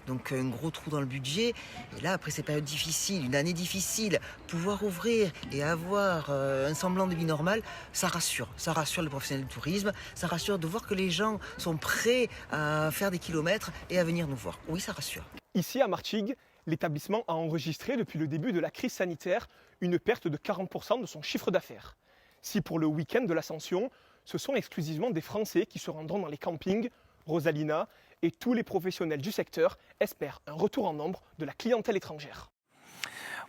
Donc un gros trou dans le budget. Et là, après ces périodes difficiles, une année difficile, pouvoir ouvrir et avoir un semblant de vie normale, ça rassure. Ça rassure les professionnels du tourisme. Ça rassure de voir que les gens sont prêts à faire des kilomètres et à venir nous voir. Oui, ça rassure. Ici, à Martigues, l'établissement a enregistré depuis le début de la crise sanitaire une perte de 40% de son chiffre d'affaires. Si pour le week-end de l'Ascension, ce sont exclusivement des Français qui se rendront dans les campings, Rosalina et tous les professionnels du secteur espèrent un retour en nombre de la clientèle étrangère.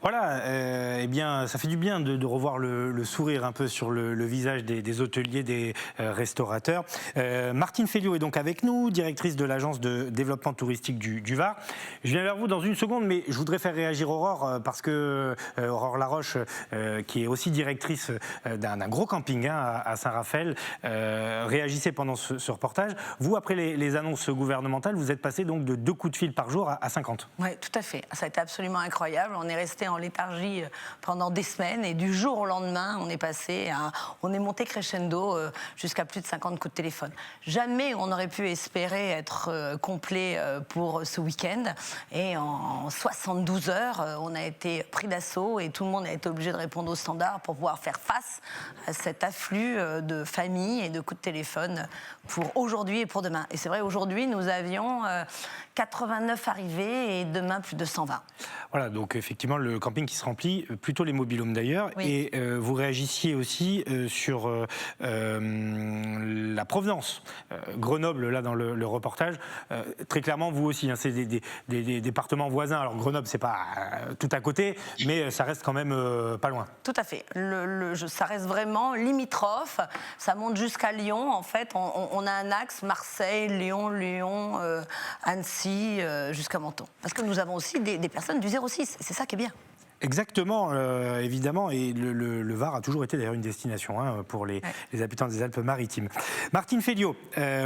Voilà, eh bien, ça fait du bien de revoir le sourire un peu sur le visage des hôteliers, des restaurateurs. Martine Féliot est donc avec nous, directrice de l'agence de développement touristique du Var. Je viens vers vous dans une seconde, mais je voudrais faire réagir Aurore, parce que Aurore Laroche, qui est aussi directrice d'un gros camping à Saint-Raphaël, réagissait pendant ce reportage. Vous, après les annonces gouvernementales, vous êtes passé donc de 2 coups de fil par jour à 50. Oui, tout à fait. Ça a été absolument incroyable. On est resté en léthargie pendant des semaines et du jour au lendemain, on est monté crescendo jusqu'à plus de 50 coups de téléphone. Jamais on n'aurait pu espérer être complet pour ce week-end. Et en 72 heures, on a été pris d'assaut et tout le monde a été obligé de répondre aux standards pour pouvoir faire face à cet afflux de familles et de coups de téléphone pour aujourd'hui et pour demain. Et c'est vrai, aujourd'hui, nous avions 89 arrivées et demain plus de 120. Voilà, donc effectivement, le camping qui se remplit, plutôt les mobil-homes d'ailleurs. Oui. Et vous réagissiez aussi sur la provenance. Grenoble, là, dans le reportage, très clairement, vous aussi, hein, c'est des départements voisins. Alors Grenoble, c'est pas tout à côté, mais ça reste quand même pas loin. Tout à fait. Ça reste vraiment limitrophe. Ça monte jusqu'à Lyon. En fait, on a un axe Marseille, Lyon, Annecy, jusqu'à Menton. Parce que nous avons aussi des personnes du 06. C'est ça qui est bien. Exactement, évidemment, et le Var a toujours été d'ailleurs une destination pour les habitants des Alpes-Maritimes. Martine Fédiot,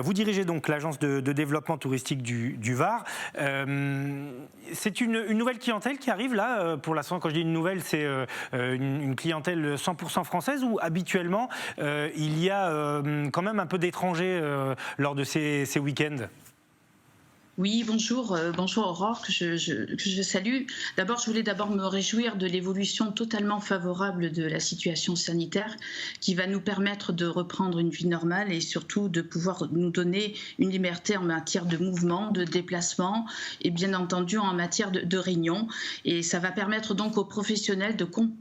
vous dirigez donc l'agence de développement touristique du Var. C'est une nouvelle clientèle qui arrive là, pour l'instant. Quand je dis une nouvelle, c'est une clientèle 100% française, ou habituellement il y a quand même un peu d'étrangers lors de ces week-ends? Oui, bonjour Aurore, que je salue. D'abord, je voulais me réjouir de l'évolution totalement favorable de la situation sanitaire qui va nous permettre de reprendre une vie normale et surtout de pouvoir nous donner une liberté en matière de mouvement, de déplacement et bien entendu en matière de réunion. Et ça va permettre donc aux professionnels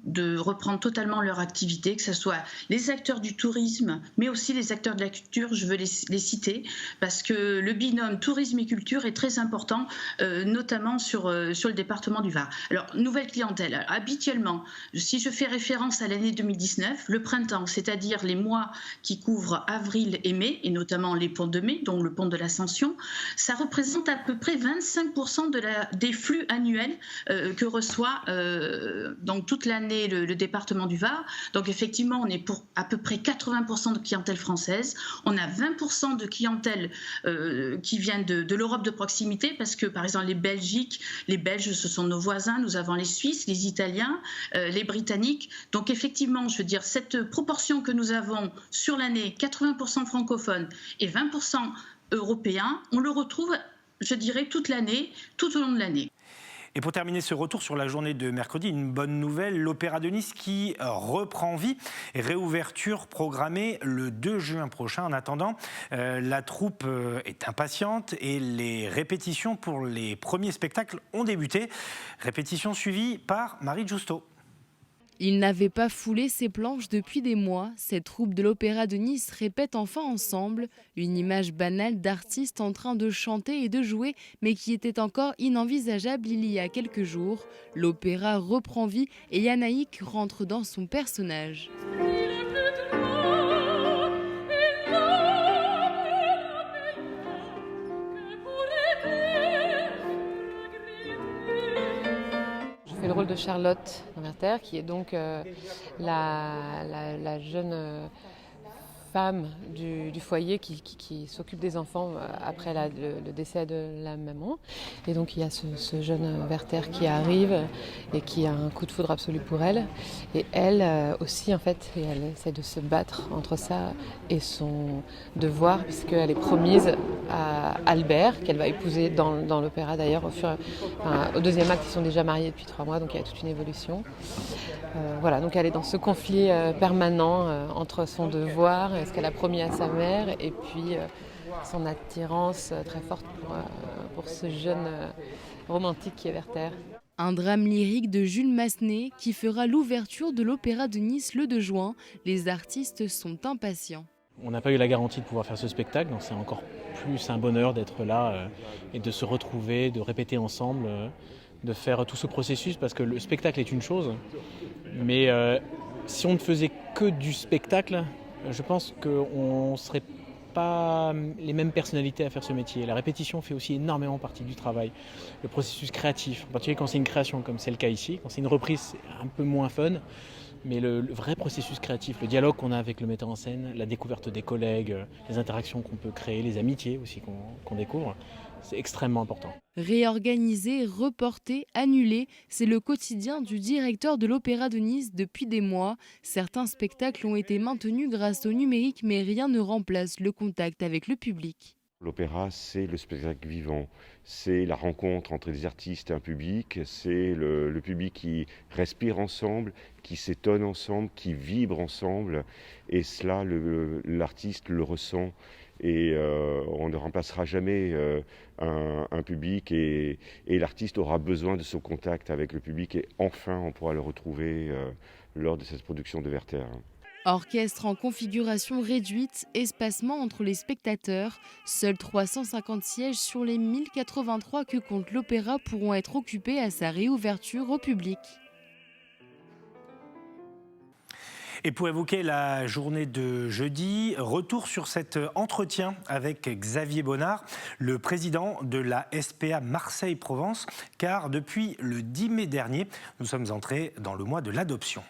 de reprendre totalement leur activité, que ce soit les acteurs du tourisme, mais aussi les acteurs de la culture, je veux les citer, parce que le binôme tourisme et culture est très important, notamment sur le département du Var. Alors, nouvelle clientèle. Alors, habituellement, si je fais référence à l'année 2019, le printemps, c'est-à-dire les mois qui couvrent avril et mai, et notamment les ponts de mai, dont le pont de l'Ascension, ça représente à peu près 25% des flux annuels que reçoit donc toute l'année le département du Var. Donc, effectivement, on est pour à peu près 80% de clientèle française. On a 20% de clientèle qui vient de l'Europe de proximité, parce que par exemple les Belges, ce sont nos voisins, nous avons les Suisses, les Italiens, les Britanniques. Donc effectivement, je veux dire, cette proportion que nous avons sur l'année, 80% francophones et 20% européens, on le retrouve, je dirais, toute l'année, tout au long de l'année. Et pour terminer ce retour sur la journée de mercredi, une bonne nouvelle, l'Opéra de Nice qui reprend vie, et réouverture programmée le 2 juin prochain. En attendant, la troupe est impatiente et les répétitions pour les premiers spectacles ont débuté. Répétitions suivies par Marie Giusto. Il n'avait pas foulé ses planches depuis des mois. Cette troupe de l'Opéra de Nice répète enfin ensemble. Une image banale d'artistes en train de chanter et de jouer, mais qui était encore inenvisageable il y a quelques jours. L'opéra reprend vie et Yanaïk rentre dans son personnage. Je fais le rôle de Charlotte Werther, qui est donc la jeune femme du foyer qui s'occupe des enfants après le décès de la maman. Et donc il y a ce jeune Werther qui arrive et qui a un coup de foudre absolu pour elle. Et elle aussi, en fait, et elle essaie de se battre entre ça et son devoir, puisqu'elle est promise à Albert, qu'elle va épouser dans l'opéra d'ailleurs. Au deuxième acte, ils sont déjà mariés depuis 3 mois, donc il y a toute une évolution. Voilà, donc elle est dans ce conflit permanent entre son devoir, ce qu'elle a promis à sa mère, et puis son attirance très forte pour ce jeune romantique qui est Werther. Un drame lyrique de Jules Massenet qui fera l'ouverture de l'Opéra de Nice le 2 juin. Les artistes sont impatients. On n'a pas eu la garantie de pouvoir faire ce spectacle, donc c'est encore plus un bonheur d'être là et de se retrouver, de répéter ensemble, de faire tout ce processus, parce que le spectacle est une chose, mais si on ne faisait que du spectacle, je pense qu'on ne serait pas les mêmes personnalités à faire ce métier. La répétition fait aussi énormément partie du travail, le processus créatif, en particulier quand c'est une création comme c'est le cas ici. Quand c'est une reprise, c'est un peu moins fun, mais le vrai processus créatif, le dialogue qu'on a avec le metteur en scène, la découverte des collègues, les interactions qu'on peut créer, les amitiés aussi qu'on découvre, c'est extrêmement important. Réorganiser, reporter, annuler, c'est le quotidien du directeur de l'Opéra de Nice depuis des mois. Certains spectacles ont été maintenus grâce au numérique, mais rien ne remplace le contact avec le public. L'opéra, c'est le spectacle vivant, c'est la rencontre entre des artistes et un public, c'est le public qui respire ensemble, qui s'étonne ensemble, qui vibre ensemble, et cela, l'artiste le ressent, et on ne remplacera jamais un public, et l'artiste aura besoin de ce contact avec le public, et enfin on pourra le retrouver lors de cette production de Werther. Orchestre en configuration réduite, espacement entre les spectateurs. Seuls 350 sièges sur les 1083 que compte l'opéra pourront être occupés à sa réouverture au public. Et pour évoquer la journée de jeudi, retour sur cet entretien avec Xavier Bonnard, le président de la SPA Marseille-Provence, car depuis le 10 mai dernier, nous sommes entrés dans le mois de l'adoption.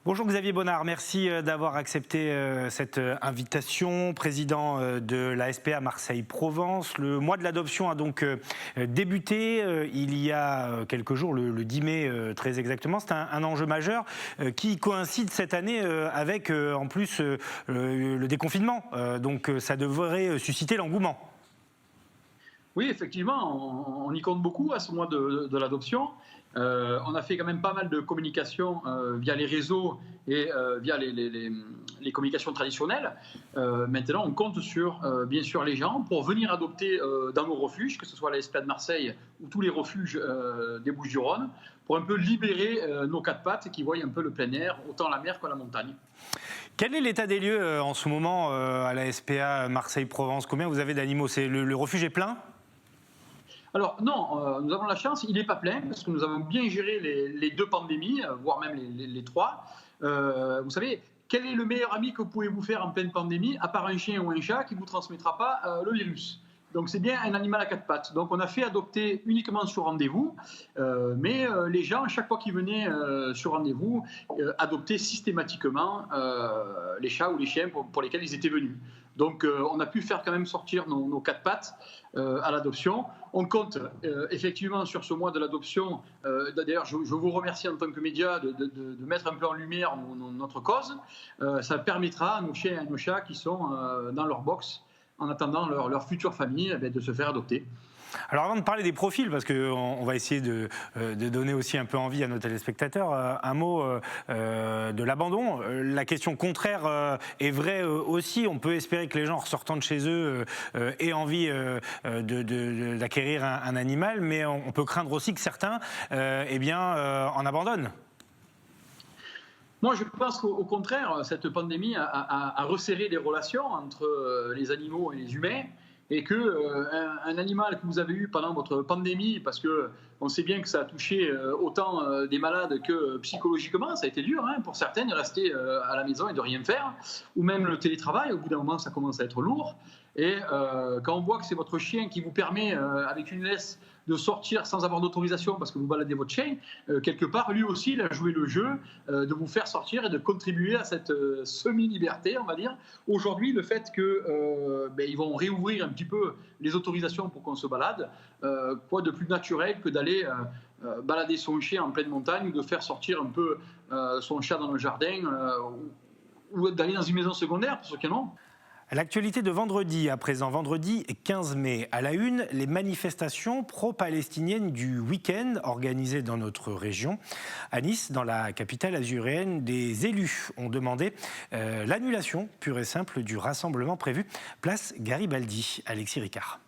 Bonjour Xavier Bonnard, merci d'avoir accepté cette invitation. Président de la SPA Marseille-Provence, le mois de l'adoption a donc débuté il y a quelques jours, le 10 mai très exactement. C'est un enjeu majeur qui coïncide cette année avec en plus le déconfinement. Donc ça devrait susciter l'engouement. Oui, effectivement, on y compte beaucoup à ce mois de l'adoption. On a fait quand même pas mal de communication via les réseaux et via les communications traditionnelles. Maintenant, on compte sur, bien sûr, les gens pour venir adopter dans nos refuges, que ce soit la SPA de Marseille ou tous les refuges des Bouches-du-Rhône, pour un peu libérer nos quatre pattes qui voient un peu le plein air, autant la mer que la montagne. Quel est l'état des lieux en ce moment à la SPA Marseille-Provence? Combien vous avez d'animaux? Le refuge est plein? Alors non, nous avons la chance, il n'est pas plein, parce que nous avons bien géré les deux pandémies, voire même les trois. Vous savez, quel est le meilleur ami que vous pouvez vous faire en pleine pandémie, à part un chien ou un chat qui ne vous transmettra pas le virus? Donc c'est bien un animal à quatre pattes. Donc on a fait adopter uniquement sur rendez-vous, mais les gens, chaque fois qu'ils venaient sur rendez-vous, adoptaient systématiquement les chats ou les chiens pour lesquels ils étaient venus. Donc on a pu faire quand même sortir nos quatre pattes à l'adoption. On compte effectivement sur ce mois de l'adoption. D'ailleurs, je vous remercie en tant que média de mettre un peu en lumière notre cause. Ça permettra à nos chiens et à nos chats qui sont dans leur box, en attendant leur future famille, de se faire adopter. Alors avant de parler des profils, parce qu'on va essayer de donner aussi un peu envie à nos téléspectateurs, un mot de l'abandon. La question contraire est vraie aussi. On peut espérer que les gens ressortant de chez eux aient envie d'acquérir un animal, mais on peut craindre aussi que certains en abandonnent. Moi, je pense qu'au contraire, cette pandémie a resserré les relations entre les animaux et les humains, et qu'un animal que vous avez eu pendant votre pandémie, parce qu'on sait bien que ça a touché autant des malades que psychologiquement, ça a été dur pour certains de rester à la maison et de rien faire, ou même le télétravail, au bout d'un moment, ça commence à être lourd. Et quand on voit que c'est votre chien qui vous permet, avec une laisse, de sortir sans avoir d'autorisation parce que vous baladez votre chien, quelque part, lui aussi, il a joué le jeu de vous faire sortir et de contribuer à cette semi-liberté, on va dire. Aujourd'hui, le fait qu'ils vont réouvrir un petit peu les autorisations pour qu'on se balade, quoi de plus naturel que d'aller balader son chien en pleine montagne ou de faire sortir un peu son chat dans le jardin ou d'aller dans une maison secondaire, pour ceux qui en ont. L'actualité de vendredi, à présent, vendredi 15 mai. À la une, les manifestations pro-palestiniennes du week-end organisées dans notre région. À Nice, dans la capitale azuréenne, des élus ont demandé l'annulation pure et simple du rassemblement prévu place Garibaldi. Alexis Ricard.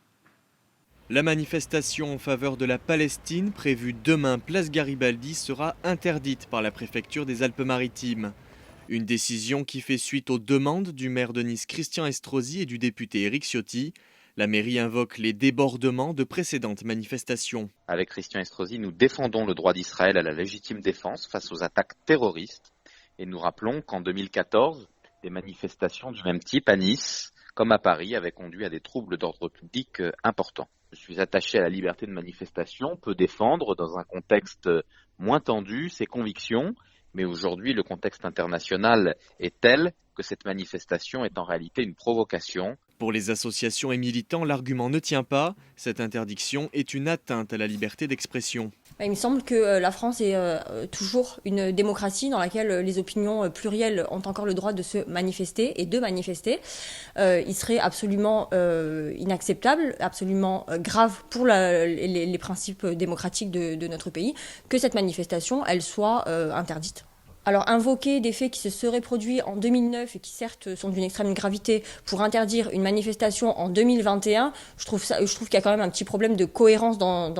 La manifestation en faveur de la Palestine, prévue demain place Garibaldi, sera interdite par la préfecture des Alpes-Maritimes. Une décision qui fait suite aux demandes du maire de Nice Christian Estrosi et du député Éric Ciotti. La mairie invoque les débordements de précédentes manifestations. Avec Christian Estrosi, nous défendons le droit d'Israël à la légitime défense face aux attaques terroristes. Et nous rappelons qu'en 2014, des manifestations du même type à Nice, comme à Paris, avaient conduit à des troubles d'ordre public importants. Je suis attaché à la liberté de manifestation, peut défendre dans un contexte moins tendu ses convictions. Mais aujourd'hui, le contexte international est tel que cette manifestation est en réalité une provocation. Pour les associations et militants, l'argument ne tient pas. Cette interdiction est une atteinte à la liberté d'expression. Il me semble que la France est toujours une démocratie dans laquelle les opinions plurielles ont encore le droit de se manifester et de manifester. Il serait absolument inacceptable, absolument grave pour les principes démocratiques de notre pays que cette manifestation, elle soit interdite. Alors invoquer des faits qui se seraient produits en 2009 et qui certes sont d'une extrême gravité pour interdire une manifestation en 2021, je trouve qu'il y a quand même un petit problème de cohérence dans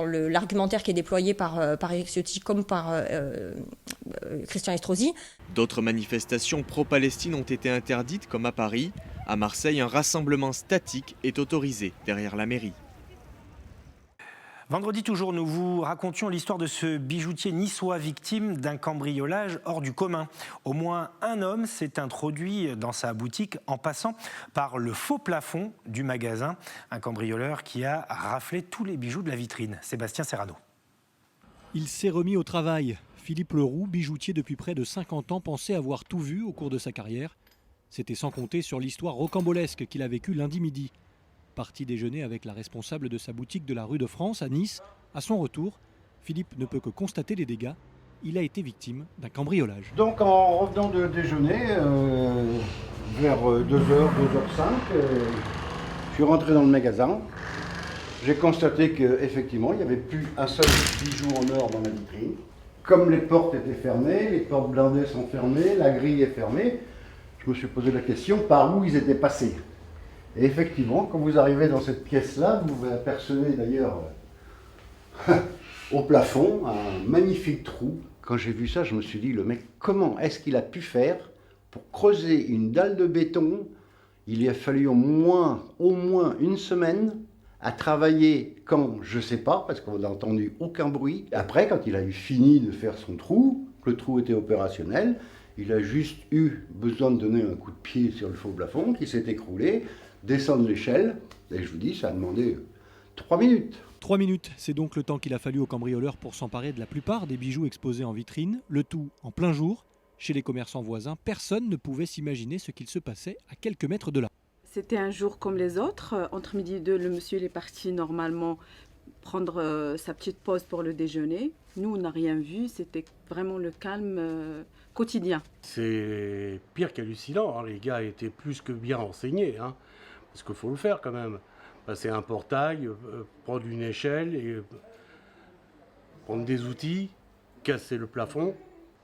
l'argumentaire qui est déployé par Éric Ciotti comme par Christian Estrosi. D'autres manifestations pro-Palestine ont été interdites, comme à Paris. À Marseille, un rassemblement statique est autorisé derrière la mairie. Vendredi toujours, nous vous racontions l'histoire de ce bijoutier niçois victime d'un cambriolage hors du commun. Au moins un homme s'est introduit dans sa boutique en passant par le faux plafond du magasin. Un cambrioleur qui a raflé tous les bijoux de la vitrine. Sébastien Serrano. Il s'est remis au travail. Philippe Leroux, bijoutier depuis près de 50 ans, pensait avoir tout vu au cours de sa carrière. C'était sans compter sur l'histoire rocambolesque qu'il a vécue lundi midi. Parti déjeuner avec la responsable de sa boutique de la rue de France à Nice. À son retour, Philippe ne peut que constater les dégâts. Il a été victime d'un cambriolage. Donc en revenant de déjeuner, vers 2h, 2h05, je suis rentré dans le magasin. J'ai constaté qu'effectivement, il n'y avait plus un seul bijou en or dans la vitrine. Comme les portes étaient fermées, les portes blindées sont fermées, la grille est fermée, je me suis posé la question par où ils étaient passés. Et effectivement, quand vous arrivez dans cette pièce-là, vous apercevez d'ailleurs au plafond un magnifique trou. Quand j'ai vu ça, je me suis dit, le mec, comment est-ce qu'il a pu faire pour creuser une dalle de béton? Il lui a fallu au moins une semaine à travailler quand, je ne sais pas, parce qu'on n'a entendu aucun bruit. Après, quand il a eu fini de faire son trou, que le trou était opérationnel, il a juste eu besoin de donner un coup de pied sur le faux plafond qui s'est écroulé, descendre l'échelle, et je vous dis, ça a demandé 3 minutes. 3 minutes, c'est donc le temps qu'il a fallu au cambrioleur pour s'emparer de la plupart des bijoux exposés en vitrine, le tout en plein jour. Chez les commerçants voisins, personne ne pouvait s'imaginer ce qu'il se passait à quelques mètres de là. C'était un jour comme les autres. Entre midi et 2, le monsieur il est parti normalement prendre sa petite pause pour le déjeuner. Nous, on n'a rien vu, c'était vraiment le calme quotidien. C'est pire qu'hallucinant, hein. Les gars étaient plus que bien renseignés, hein. Parce qu'il faut le faire quand même. Passer un portail, prendre une échelle, et prendre des outils, casser le plafond,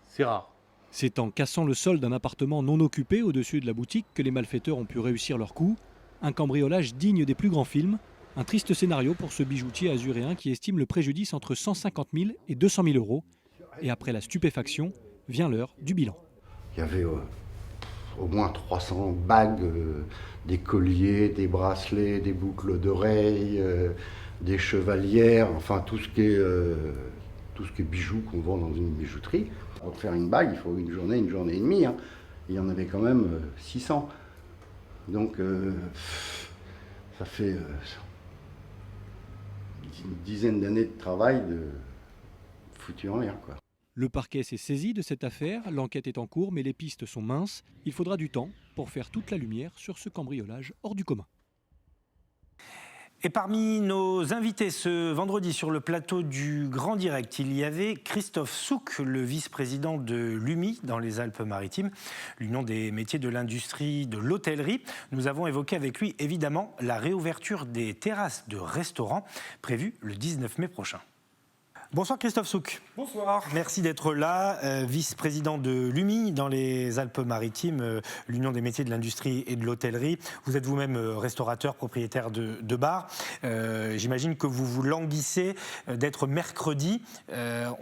c'est rare. C'est en cassant le sol d'un appartement non occupé au-dessus de la boutique que les malfaiteurs ont pu réussir leur coup. Un cambriolage digne des plus grands films. Un triste scénario pour ce bijoutier azuréen qui estime le préjudice entre 150 000 et 200 000 euros. Et après la stupéfaction, vient l'heure du bilan. Il y avait au moins 300 bagues, des colliers, des bracelets, des boucles d'oreilles, des chevalières, enfin tout ce qui est bijoux qu'on vend dans une bijouterie. Pour faire une bague, il faut une journée et demie, hein. Il y en avait quand même 600. Donc ça fait une dizaine d'années de travail de foutu en l'air, quoi. Le parquet s'est saisi de cette affaire, l'enquête est en cours mais les pistes sont minces. Il faudra du temps pour faire toute la lumière sur ce cambriolage hors du commun. Et parmi nos invités ce vendredi sur le plateau du Grand Direct, il y avait Christophe Souk, le vice-président de l'UMI dans les Alpes-Maritimes, l'Union des métiers de l'industrie de l'hôtellerie. Nous avons évoqué avec lui évidemment la réouverture des terrasses de restaurants prévue le 19 mai prochain. Bonsoir Christophe Souk. Bonsoir. Merci d'être là, vice-président de l'UMI dans les Alpes-Maritimes, l'Union des métiers de l'industrie et de l'hôtellerie. Vous êtes vous-même restaurateur, propriétaire de bar. J'imagine que vous vous languissez d'être mercredi.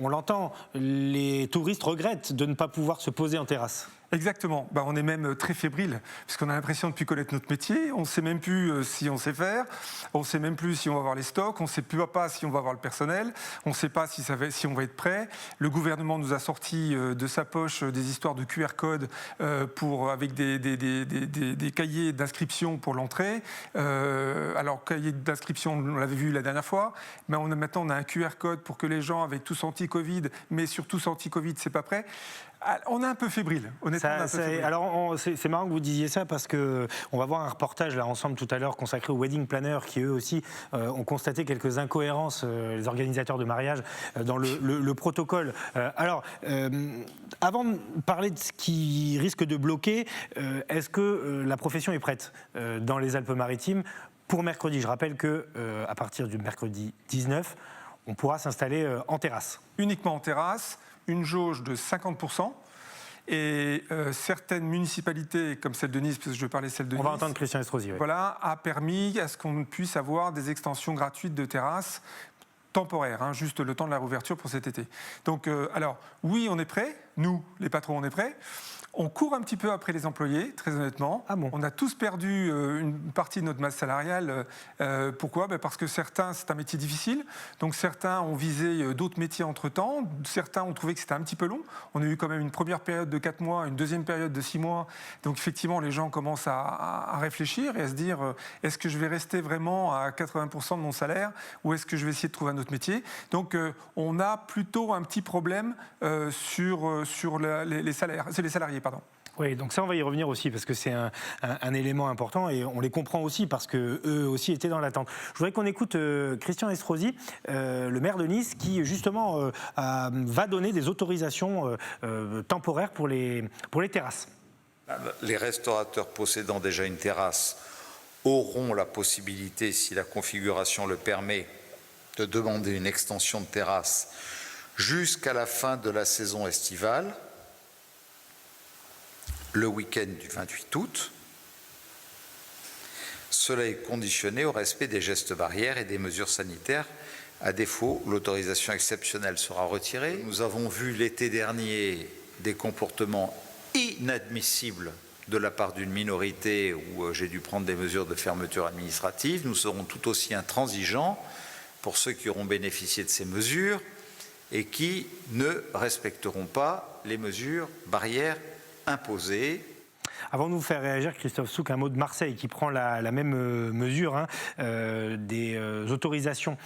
On l'entend, les touristes regrettent de ne pas pouvoir se poser en terrasse. Exactement. On est même très fébrile, puisqu'on a l'impression de ne plus connaître notre métier. On ne sait même plus si on sait faire. On ne sait même plus si on va avoir les stocks. On ne sait plus pas si on va avoir le personnel. On ne sait pas si on va être prêt. Le gouvernement nous a sorti de sa poche des histoires de QR code avec des cahiers d'inscription pour l'entrée. Alors, cahier d'inscription, on l'avait vu la dernière fois. Mais maintenant, on a un QR code pour que les gens avec tous anti-Covid, mais surtout anti-Covid, c'est pas prêt. On est un peu fébrile, honnêtement. Alors, c'est marrant que vous disiez ça parce qu'on va voir un reportage là ensemble tout à l'heure consacré aux wedding planners qui eux aussi ont constaté quelques incohérences, les organisateurs de mariage, dans le protocole. Avant de parler de ce qui risque de bloquer, est-ce que la profession est prête dans les Alpes-Maritimes pour mercredi? Je rappelle qu'à partir du mercredi 19, on pourra s'installer en terrasse. Uniquement en terrasse. Une jauge de 50%, et certaines municipalités, comme celle de Nice, parce que je parlais celle de Nice... On va entendre Christian Estrosi. Voilà, a permis à ce qu'on puisse avoir des extensions gratuites de terrasses temporaires, juste le temps de la réouverture pour cet été. Donc, alors, oui, on est prêts, nous, les patrons, on est prêts. On court un petit peu après les employés, très honnêtement. Ah bon. On a tous perdu une partie de notre masse salariale. Pourquoi ? Parce que certains, c'est un métier difficile. Donc certains ont visé d'autres métiers entre-temps. Certains ont trouvé que c'était un petit peu long. On a eu quand même une première période de 4 mois, une deuxième période de 6 mois. Donc effectivement, les gens commencent à réfléchir et à se dire, est-ce que je vais rester vraiment à 80% de mon salaire ou est-ce que je vais essayer de trouver un autre métier ? Donc on a plutôt un petit problème sur les salaires. C'est les salariés. Pardon. Oui, donc ça, on va y revenir aussi, parce que c'est un élément important, et on les comprend aussi, parce qu'eux aussi étaient dans l'attente. Je voudrais qu'on écoute Christian Estrosi, le maire de Nice, qui justement va donner des autorisations temporaires pour les terrasses. Les restaurateurs possédant déjà une terrasse auront la possibilité, si la configuration le permet, de demander une extension de terrasse jusqu'à la fin de la saison estivale, le week-end du 28 août. Cela est conditionné au respect des gestes barrières et des mesures sanitaires. À défaut, l'autorisation exceptionnelle sera retirée. Nous avons vu l'été dernier des comportements inadmissibles de la part d'une minorité où j'ai dû prendre des mesures de fermeture administrative. Nous serons tout aussi intransigeants pour ceux qui auront bénéficié de ces mesures et qui ne respecteront pas les mesures barrières imposées. Avant de vous faire réagir, Christophe Souk, un mot de Marseille qui prend la même mesure, des autorisations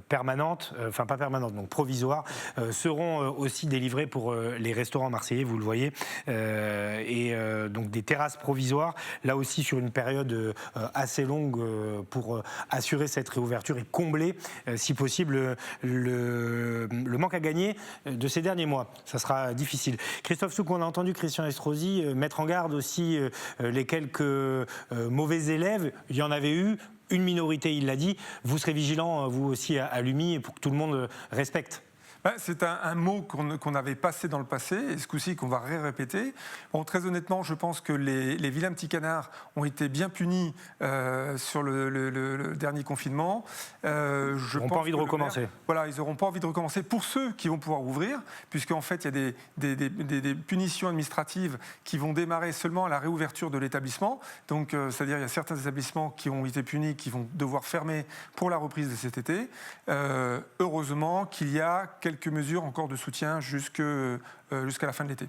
permanentes, enfin pas permanentes, donc provisoires, seront aussi délivrées pour les restaurants marseillais, vous le voyez, et donc des terrasses provisoires, là aussi sur une période assez longue pour assurer cette réouverture et combler, si possible, le manque à gagner de ces derniers mois. Ça sera difficile. Christophe Souk, on a entendu Christian Estrosi mettre en garde aussi les quelques mauvais élèves. Il y en avait eu, une minorité, il l'a dit. Vous serez vigilants, vous aussi, à l'UMI, pour que tout le monde respecte. C'est un mot qu'on avait passé dans le passé, et ce coup-ci qu'on va répéter. Bon, très honnêtement, je pense que les vilains petits canards ont été bien punis sur le dernier confinement. Ils n'auront pas envie de recommencer. Voilà, ils n'auront pas envie de recommencer pour ceux qui vont pouvoir ouvrir, puisqu'en fait, il y a des punitions administratives qui vont démarrer seulement à la réouverture de l'établissement. Donc, c'est-à-dire il y a certains établissements qui ont été punis, qui vont devoir fermer pour la reprise de cet été. Heureusement qu'il y a quelques mesures encore de soutien jusqu'à la fin de l'été.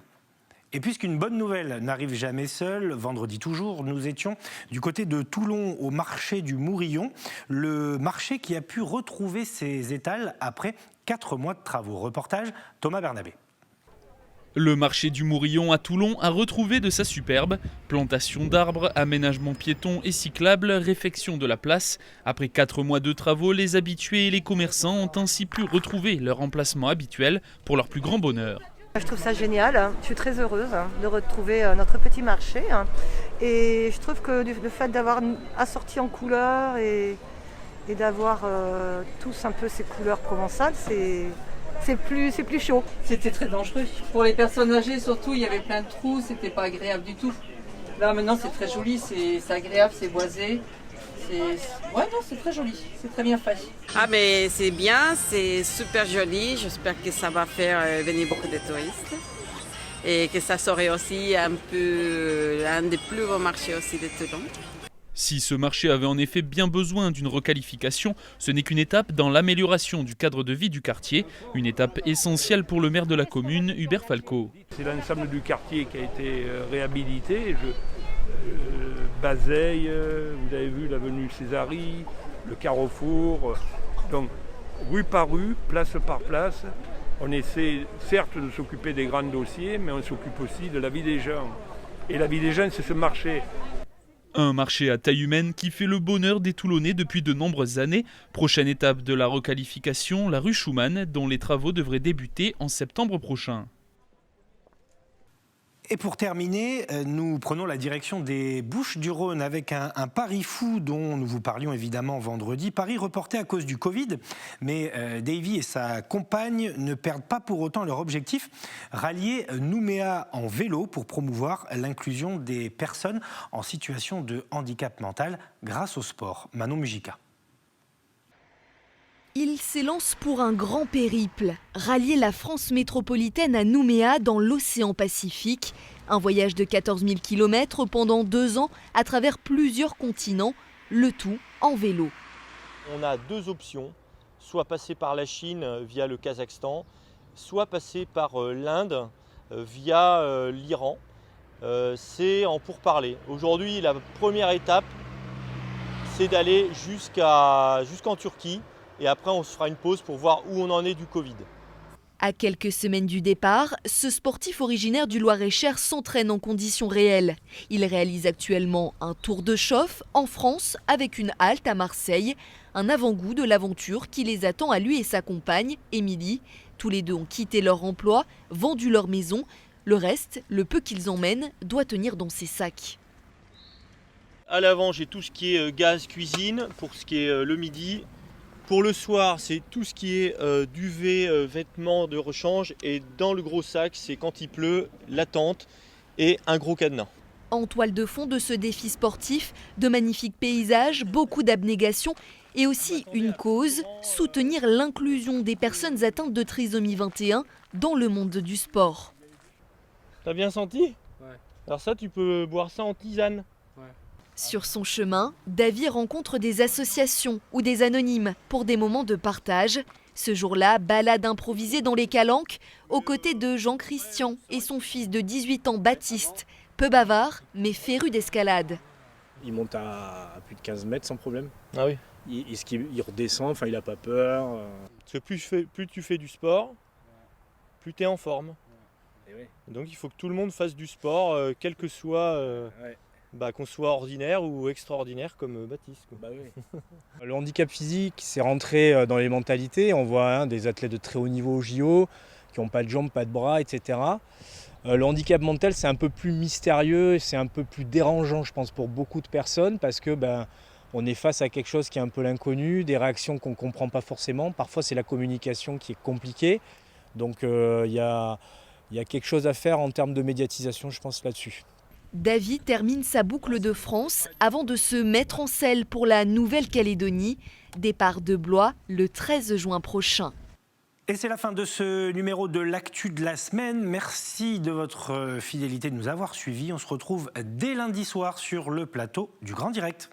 Et puisqu'une bonne nouvelle n'arrive jamais seule, vendredi toujours, nous étions du côté de Toulon au marché du Mourillon, le marché qui a pu retrouver ses étals après 4 mois de travaux. Reportage Thomas Bernabé. Le marché du Mourillon à Toulon a retrouvé de sa superbe. Plantation d'arbres, aménagement piéton et cyclable, réfection de la place. Après 4 mois de travaux, les habitués et les commerçants ont ainsi pu retrouver leur emplacement habituel pour leur plus grand bonheur. Je trouve ça génial, je suis très heureuse de retrouver notre petit marché. Et je trouve que le fait d'avoir assorti en couleurs et d'avoir tous un peu ces couleurs provençales, c'est plus chaud. C'était très dangereux. Pour les personnes âgées surtout, il y avait plein de trous, c'était pas agréable du tout. Là maintenant c'est très joli, c'est agréable, c'est boisé. Ouais, non, c'est très joli, c'est très bien fait. Ah mais c'est bien, c'est super joli, j'espère que ça va faire venir beaucoup de touristes. Et que ça serait aussi un des plus beaux marchés aussi de Toulon. Si ce marché avait en effet bien besoin d'une requalification, ce n'est qu'une étape dans l'amélioration du cadre de vie du quartier, une étape essentielle pour le maire de la commune, Hubert Falco. C'est l'ensemble du quartier qui a été réhabilité. Bazeille, vous avez vu l'avenue Césari, le Carrefour, donc rue par rue, place par place, On essaie certes de s'occuper des grands dossiers, mais on s'occupe aussi de la vie des gens. Et la vie des gens, c'est ce marché. Un marché à taille humaine qui fait le bonheur des Toulonnais depuis de nombreuses années. Prochaine étape de la requalification, la rue Schumann, dont les travaux devraient débuter en septembre prochain. Et pour terminer, nous prenons la direction des Bouches-du-Rhône avec un pari fou dont nous vous parlions évidemment vendredi. Pari reporté à cause du Covid, mais Davy et sa compagne ne perdent pas pour autant leur objectif, rallier Nouméa en vélo pour promouvoir l'inclusion des personnes en situation de handicap mental grâce au sport. Manon Mujica. Il s'élance pour un grand périple, rallier la France métropolitaine à Nouméa dans l'océan Pacifique. Un voyage de 14 000 km pendant 2 ans à travers plusieurs continents, le tout en vélo. On a 2 options, soit passer par la Chine via le Kazakhstan, soit passer par l'Inde via l'Iran. C'est en pourparlers. Aujourd'hui, la première étape, c'est d'aller jusqu'en Turquie. Et après, on se fera une pause pour voir où on en est du Covid. À quelques semaines du départ, ce sportif originaire du Loir-et-Cher s'entraîne en conditions réelles. Il réalise actuellement un tour de chauffe en France avec une halte à Marseille. Un avant-goût de l'aventure qui les attend à lui et sa compagne, Émilie. Tous les deux ont quitté leur emploi, vendu leur maison. Le reste, le peu qu'ils emmènent, doit tenir dans ses sacs. À l'avant, j'ai tout ce qui est gaz, cuisine, pour ce qui est le midi. Pour le soir, c'est tout ce qui est duvet, vêtements de rechange. Et dans le gros sac, c'est quand il pleut, la tente et un gros cadenas. En toile de fond de ce défi sportif, de magnifiques paysages, beaucoup d'abnégation et aussi une cause, soutenir l'inclusion des personnes atteintes de trisomie 21 dans le monde du sport. T'as bien senti ? Ouais. Alors ça, tu peux boire ça en tisane. Sur son chemin, Davy rencontre des associations ou des anonymes pour des moments de partage. Ce jour-là, balade improvisée dans les Calanques, aux côtés de Jean-Christian et son fils de 18 ans, Baptiste, peu bavard mais féru d'escalade. Il monte à plus de 15 mètres sans problème. Ah oui. Il redescend, enfin il n'a pas peur. Parce que plus tu fais du sport, plus tu es en forme. Et oui. Donc il faut que tout le monde fasse du sport, quel que soit... qu'on soit ordinaire ou extraordinaire comme Baptiste. Bah oui. Le handicap physique, c'est rentré dans les mentalités. On voit des athlètes de très haut niveau au JO qui n'ont pas de jambes, pas de bras, etc. Le handicap mental, c'est un peu plus mystérieux, c'est un peu plus dérangeant, je pense, pour beaucoup de personnes parce que on est face à quelque chose qui est un peu l'inconnu, des réactions qu'on ne comprend pas forcément. Parfois, c'est la communication qui est compliquée. Donc, il y a quelque chose à faire en termes de médiatisation, je pense, là-dessus. Davy termine sa boucle de France avant de se mettre en selle pour la Nouvelle-Calédonie. Départ de Blois le 13 juin prochain. Et c'est la fin de ce numéro de l'actu de la semaine. Merci de votre fidélité de nous avoir suivis. On se retrouve dès lundi soir sur le plateau du Grand Direct.